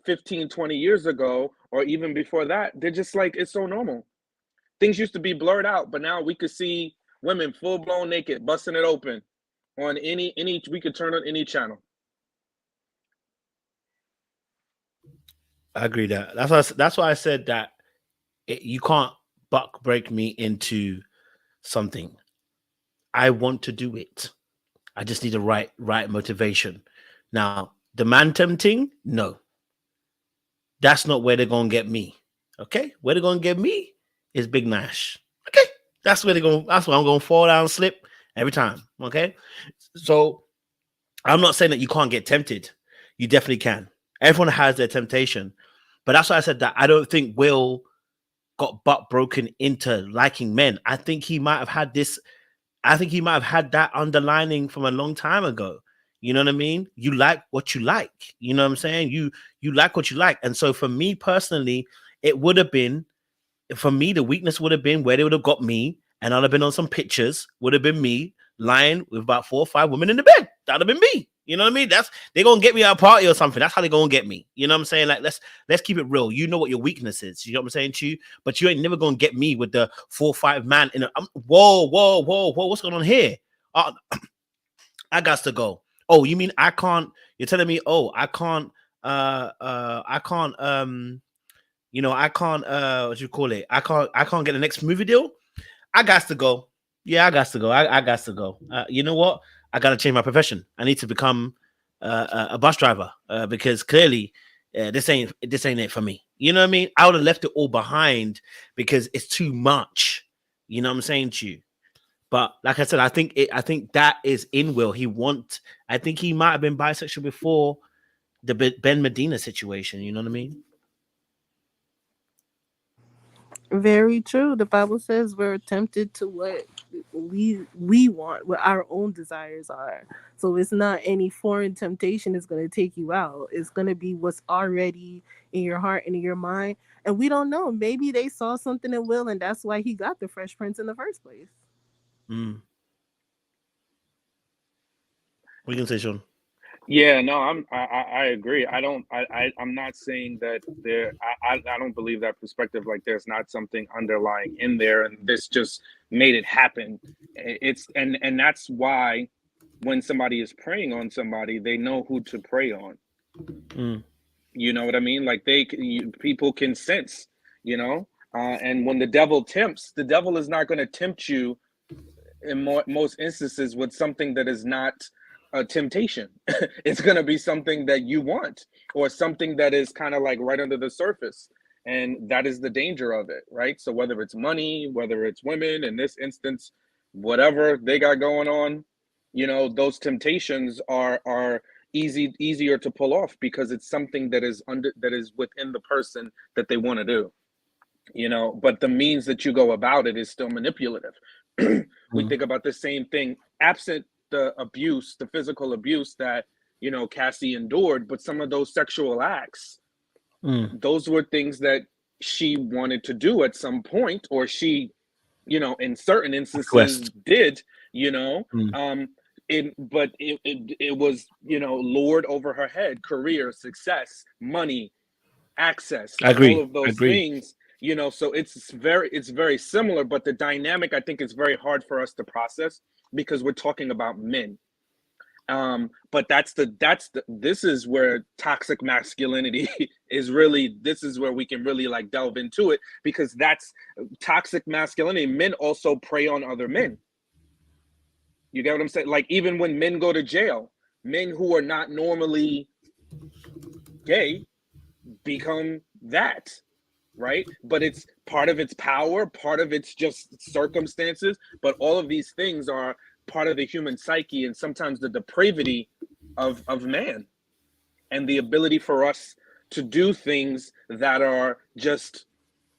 15, 20 years ago, or even before that, they're just like, it's so normal. Things used to be blurred out, but now we could see women full-blown naked, busting it open on any we could turn on any channel. I agree that. That's why I said that you can't buck break me into something. I want to do it. I just need the right motivation. Now, the man tempting, no. That's not where they're gonna get me. Okay, where they're gonna get me is Big Nash. Okay, that's where that's where I'm gonna fall down, slip every time. Okay, so I'm not saying that you can't get tempted. You definitely can. Everyone has their temptation, but that's why I said that I don't think Will got butt broken into liking men. I think he might have had this. I think he might have had that underlining from a long time ago. You know what I mean? You like what you like. You know what I'm saying? You like what you like. And so for me personally, it would have been, for me, the weakness would have been where they would have got me, and I'd have been on some pictures, would have been me lying with about 4 or 5 women in the bed. That'd have been me. You know what I mean? They're gonna get me at a party or something. That's how they're gonna get me. You know what I'm saying? Like, let's keep it real. You know what your weakness is. You know what I'm saying to you? But you ain't never gonna get me with the 4 or 5 man in a whoa, what's going on here? I got to go. Oh, you mean I can't? You're telling me, oh, I can't, you know, I can't, what you call it? I can't get the next movie deal. I got to go. Yeah, I got to go. I got to go. You know what? I got to change my profession. I need to become a bus driver because clearly this ain't it for me. You know what I mean? I would have left it all behind because it's too much. You know what I'm saying to you? But like I said, I think that is in Will. I think he might have been bisexual before the Ben Medina situation. You know what I mean? Very true. The Bible says we're tempted to what we want, what our own desires are. So it's not any foreign temptation is going to take you out. It's going to be what's already in your heart and in your mind. And we don't know. Maybe they saw something in Will, and that's why he got the Fresh Prince in the first place. What are you gonna say, Sean? Yeah, no, I agree. I'm not saying that I don't believe that perspective. Like, there's not something underlying in there, and this just made it happen. And that's why when somebody is preying on somebody, they know who to prey on. You know what I mean? Like, people can sense, you know. And when the devil tempts, the devil is not going to tempt you in most instances with something that is not a temptation. It's going to be something that you want, or something that is kind of like right under the surface. And that is the danger of it, right? So whether it's money, whether it's women, in this instance, whatever they got going on, you know, those temptations are easier to pull off because it's something that is within the person that they want to do, you know. But the means that you go about it is still manipulative. We think about the same thing, absent the abuse, the physical abuse that, you know, Cassie endured, but some of those sexual acts, those were things that she wanted to do at some point, or she, you know, in certain instances did, you know. But it was, you know, lord over her head, career, success, money, access, all of those things. You know, so it's very similar, but the dynamic, I think, is very hard for us to process because we're talking about men. But this is where toxic masculinity is really, this is where we can really like delve into it, because that's toxic masculinity. Men also prey on other men. You get what I'm saying? Like, even when men go to jail, men who are not normally gay become that. right? But it's part of its power, part of its just circumstances, but all of these things are part of the human psyche and sometimes the depravity of man and the ability for us to do things that are just,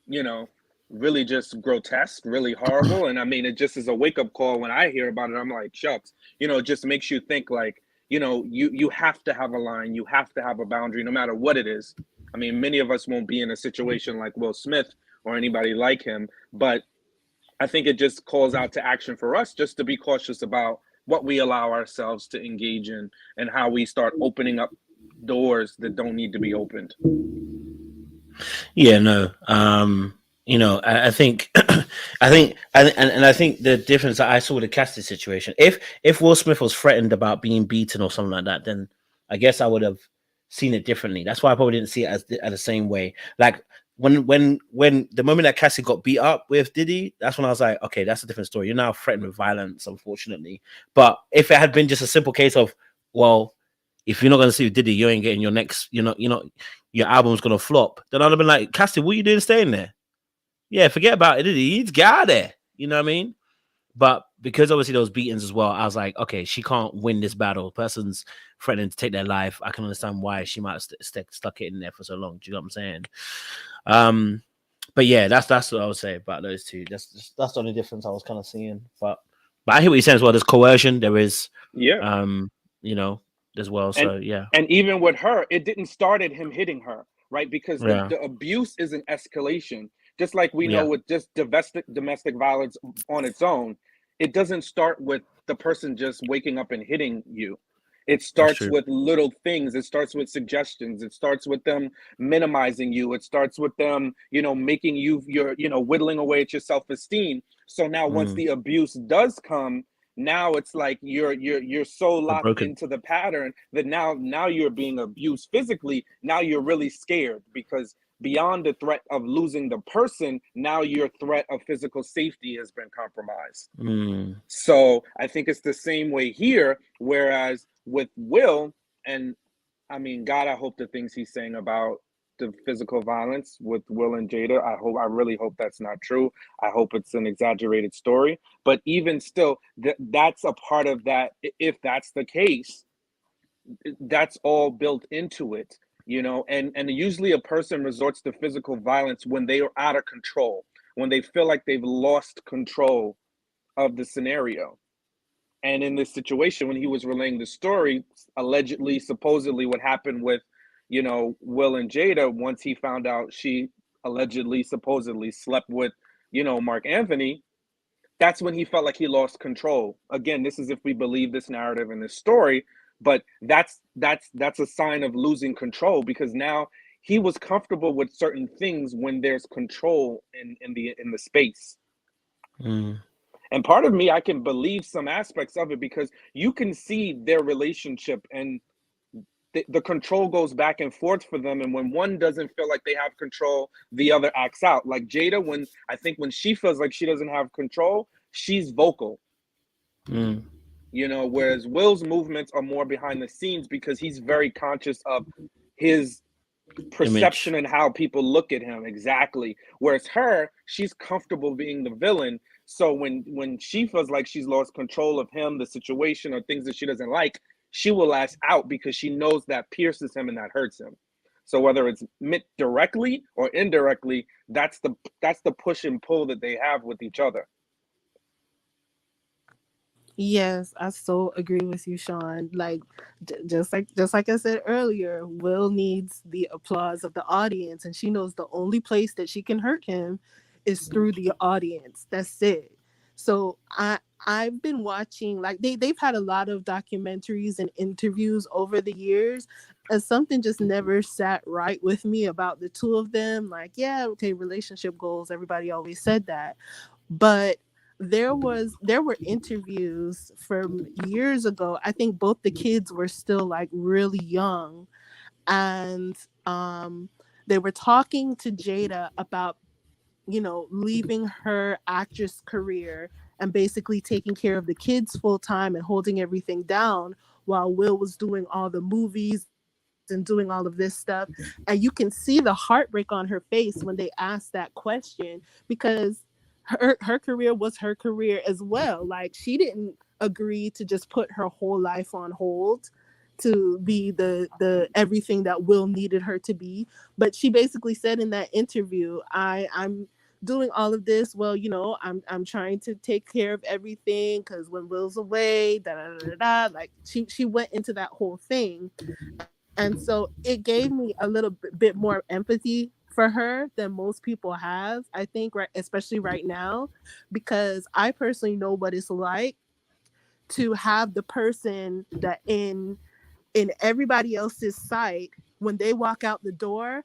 you know, really just grotesque, really horrible. And I mean, it just is a wake-up call when I hear about it. I'm like, shucks, you know, it just makes you think like, you know, you have to have a line, you have to have a boundary, no matter what it is. I mean, many of us won't be in a situation like Will Smith or anybody like him, but I think it just calls out to action for us just to be cautious about what we allow ourselves to engage in and how we start opening up doors that don't need to be opened. Yeah, no. You know, I think, I think the difference that I saw with the Cassidy situation, if Will Smith was threatened about being beaten or something like that, then I guess I would have seen it differently. That's why I probably didn't see it as the same way. Like when the moment that Cassidy got beat up with Diddy, that's when I was like, okay, that's a different story. You're now threatened with violence, unfortunately. But if it had been just a simple case of, well, if you're not going to see Diddy, you ain't getting your next, your album's going to flop, then I'd have been like, Cassidy, what are you doing staying there? Yeah, forget about it, Diddy. You need to get out of there. You know what I mean? But because obviously those beatings as well, I was like, okay, she can't win this battle. Person's threatening to take their life. I can understand why she might have stuck it in there for so long. Do you know what I'm saying? But yeah, that's what I would say about those two. That's the only difference I was kind of seeing. But I hear what you're saying as well. There's coercion. There is, as well. So yeah. And even with her, it didn't start at him hitting her, right? Because Yeah. the abuse is an escalation. Just like we know with just domestic violence on its own, it doesn't start with the person just waking up and hitting you. It starts with little things. It starts with suggestions. It starts with them minimizing you. It starts with them, making you're whittling away at your self-esteem. So now once the abuse does come, now it's like you're so locked into the pattern that now you're being abused physically. Now you're really scared because beyond the threat of losing the person, now your threat of physical safety has been compromised. So I think it's the same way here, whereas with Will, and I mean, God, I hope the things he's saying about the physical violence with Will and Jada, I really hope that's not true. I hope it's an exaggerated story. But even still, that's a part of that. If that's the case, that's all built into it. And usually a person resorts to physical violence when they are out of control, when they feel like they've lost control of the scenario. And in this situation, when he was relaying the story, allegedly, supposedly what happened with, Will and Jada, once he found out she allegedly, supposedly slept with, Mark Anthony, that's when he felt like he lost control. Again, this is if we believe this narrative and this story. But that's a sign of losing control, because now he was comfortable with certain things when there's control in the space. And part of me, I can believe some aspects of it, because you can see their relationship and the control goes back and forth for them. And when one doesn't feel like they have control, the other acts out. Like Jada, when she feels like she doesn't have control, she's vocal. Whereas Will's movements are more behind the scenes because he's very conscious of his perception and how people look at him. Exactly. Whereas she's comfortable being the villain. So when she feels like she's lost control of him, the situation, or things that she doesn't like, she will lash out because she knows that pierces him and that hurts him. So whether it's meant directly or indirectly, that's the push and pull that they have with each other. Yes, I so agree with you, Sean. Like, just like I said earlier, Will needs the applause of the audience, and she knows the only place that she can hurt him is through the audience. That's it. So I've been watching, like, they've had a lot of documentaries and interviews over the years, and something just never sat right with me about the two of them. Like, yeah, okay, relationship goals, everybody always said that, but there were interviews from years ago. I think both the kids were still like really young, and they were talking to Jada about leaving her actress career and basically taking care of the kids full time and holding everything down while Will was doing all the movies and and doing all of this stuff. And you can see the heartbreak on her face when they ask that question, because her career was her career as well. Like, she didn't agree to just put her whole life on hold to be the everything that Will needed her to be. But she basically said in that interview, I'm doing all of this. Well, you know, I'm trying to take care of everything because when Will's away, da da da da. Like, she went into that whole thing, and so it gave me a little bit more empathy for her than most people have, I think, right, especially right now, because I personally know what it's like to have the person that in everybody else's sight, when they walk out the door,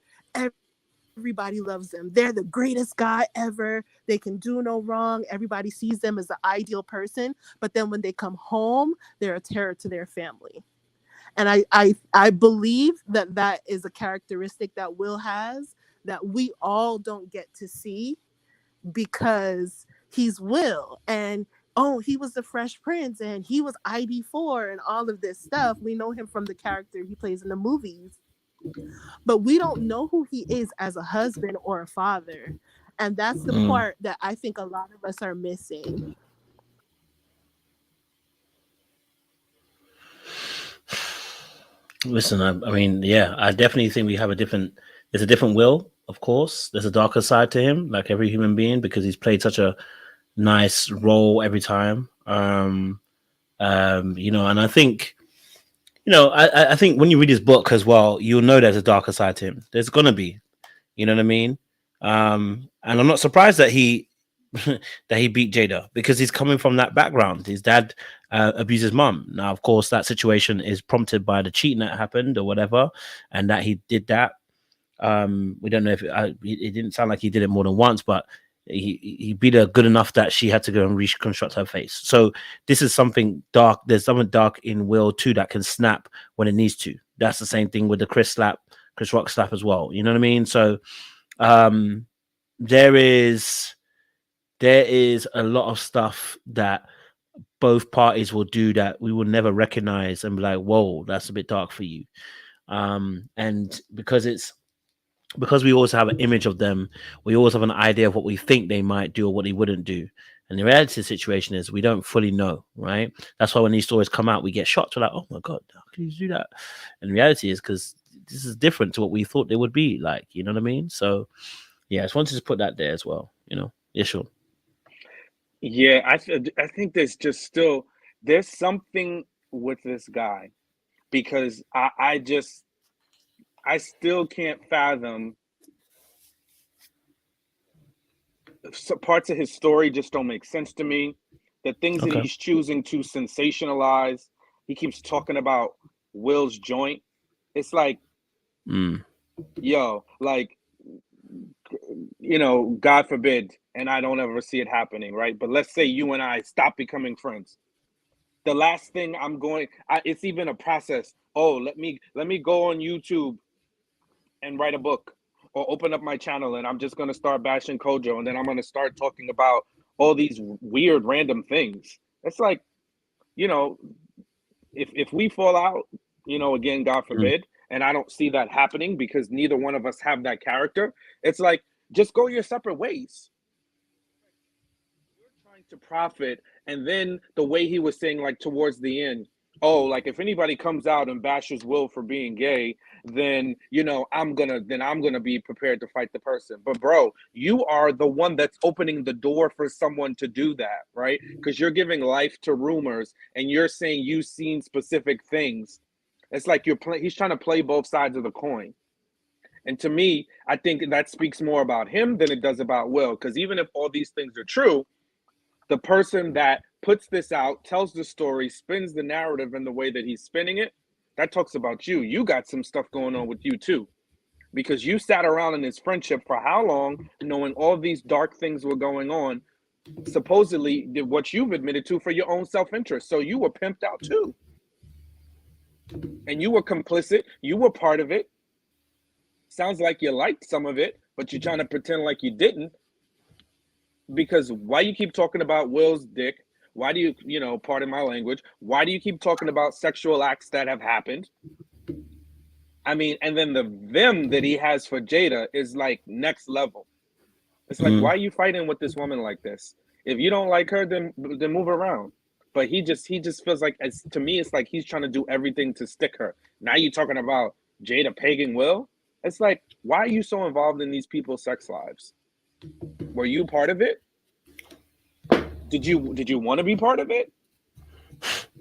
everybody loves them. They're the greatest guy ever. They can do no wrong. Everybody sees them as the ideal person. But then when they come home, they're a terror to their family. And I believe that is a characteristic that Will has, that we all don't get to see because he's Will. And oh, he was the Fresh Prince and he was ID4 and all of this stuff. We know him from the character he plays in the movies. But we don't know who he is as a husband or a father. And that's the part that I think a lot of us are missing. Listen, I mean, yeah, I definitely think there's a different Will, of course. There's a darker side to him, like every human being, because he's played such a nice role every time. You know, and I think, you know, I think when you read his book as well, you'll know there's a darker side to him. There's gonna be, you know what I mean? And I'm not surprised that he that he beat Jada, because he's coming from that background. His dad abused his mum. Now, of course, that situation is prompted by the cheating that happened or whatever, and that he did that. We don't know if it didn't sound like he did it more than once, but he beat her good enough that she had to go and reconstruct her face. So this is something dark. There's something dark in Will too that can snap when it needs to. That's the same thing with the Chris Rock slap as well. You know what I mean? So there is a lot of stuff that both parties will do that we will never recognize and be like, whoa, that's a bit dark for you. And because we always have an image of them, we always have an idea of what we think they might do or what they wouldn't do. And the reality of the situation is we don't fully know, right? That's why when these stories come out, we get shocked. We're like, oh my God, how can you do that? And the reality is because this is different to what we thought they would be like, you know what I mean? So yeah, I just wanted to put that there as well, you know? Yeah, sure. Yeah, I think there's something with this guy, because I still can't fathom. Parts of his story just don't make sense to me. The things that he's choosing to sensationalize. He keeps talking about Will's joint. It's like, yo, like, you know, God forbid, and I don't ever see it happening, right? But let's say you and I stop becoming friends. The last thing it's even a process. Oh, let me go on YouTube and write a book, or open up my channel and I'm just going to start bashing Kojo, and then I'm going to start talking about all these weird random things. It's like, you know, if we fall out, you know, again, God forbid, and I don't see that happening because neither one of us have that character, it's like, just go your separate ways. We're trying to profit. And then the way he was saying, like, towards the end, oh, like, if anybody comes out and bashes Will for being gay, then, you know, I'm gonna be prepared to fight the person. But bro, you are the one that's opening the door for someone to do that, right? Because you're giving life to rumors and you're saying you've seen specific things. It's like he's trying to play both sides of the coin. And to me, I think that speaks more about him than it does about Will. Because even if all these things are true, the person that puts this out, tells the story, spins the narrative in the way that he's spinning it, that talks about you. You got some stuff going on with you too. Because you sat around in this friendship for how long, knowing all these dark things were going on, supposedly what you've admitted to for your own self-interest. So you were pimped out too. And you were complicit. You were part of it. Sounds like you liked some of it, but you're trying to pretend like you didn't. Because why you keep talking about Will's dick? Why do you know, pardon my language, why do you keep talking about sexual acts that have happened? I mean, and then the vim that he has for Jada is like next level. It's like, why are you fighting with this woman like this? If you don't like her, then move around. But he just feels like, to me, it's like he's trying to do everything to stick her. Now you're talking about Jada pegging Will. It's like, why are you so involved in these people's sex lives? Were you part of it? Did you want to be part of it?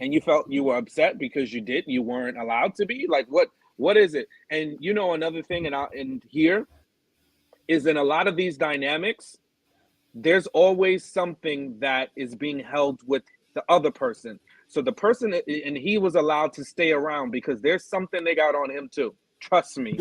And you felt you were upset because you weren't allowed to be? Like, what is it? And you know, another thing, and here is, in a lot of these dynamics, there's always something that is being held with the other person. So the person, and he was allowed to stay around because there's something they got on him too. Trust me.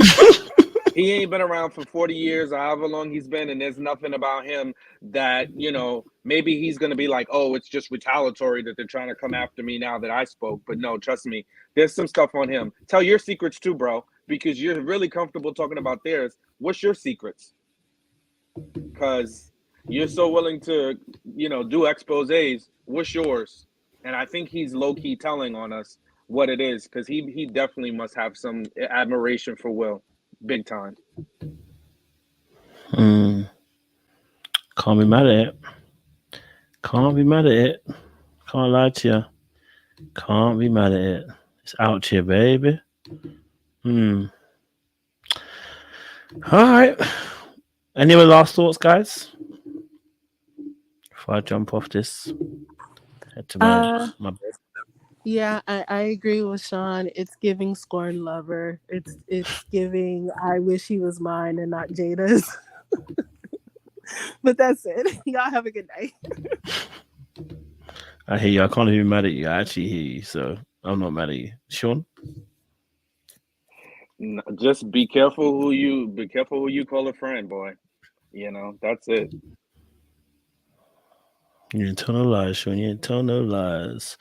He ain't been around for 40 years or however long he's been, and there's nothing about him that, you know, maybe he's going to be like, oh, it's just retaliatory that they're trying to come after me now that I spoke. But no, trust me, there's some stuff on him. Tell your secrets too, bro, because you're really comfortable talking about theirs. What's your secrets? Because you're so willing to, you know, do exposés. What's yours? And I think he's low-key telling on us what it is, because he definitely must have some admiration for Will. Big time. Can't be mad at it. Can't be mad at it. Can't lie to you. Can't be mad at it. It's out here, baby. All right. Any other last thoughts, guys? Before I jump off this, head to my bed. Yeah, I agree with Sean. It's giving Scorn Lover. It's giving I wish he was mine and not Jada's. But that's it. Y'all have a good night. I hear you. I can't even be mad at you. I actually hear you, so I'm not mad at you. Sean? Just be careful who you call a friend, boy. You know, that's it. You didn't tell no lies, Sean. You didn't tell no lies.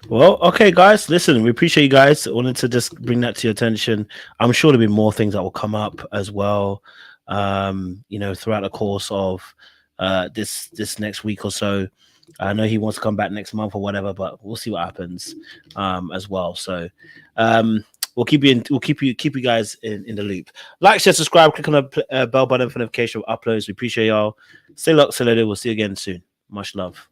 Well, okay, guys. Listen, we appreciate you guys. I wanted to just bring that to your attention. I'm sure there'll be more things that will come up as well. You know, throughout the course of this next week or so. I know he wants to come back next month or whatever, but we'll see what happens as well. So we'll keep you guys in the loop. Like, share, subscribe, click on the bell button for notification of uploads. We appreciate y'all. Stay locked, stay loaded. We'll see you again soon. Much love.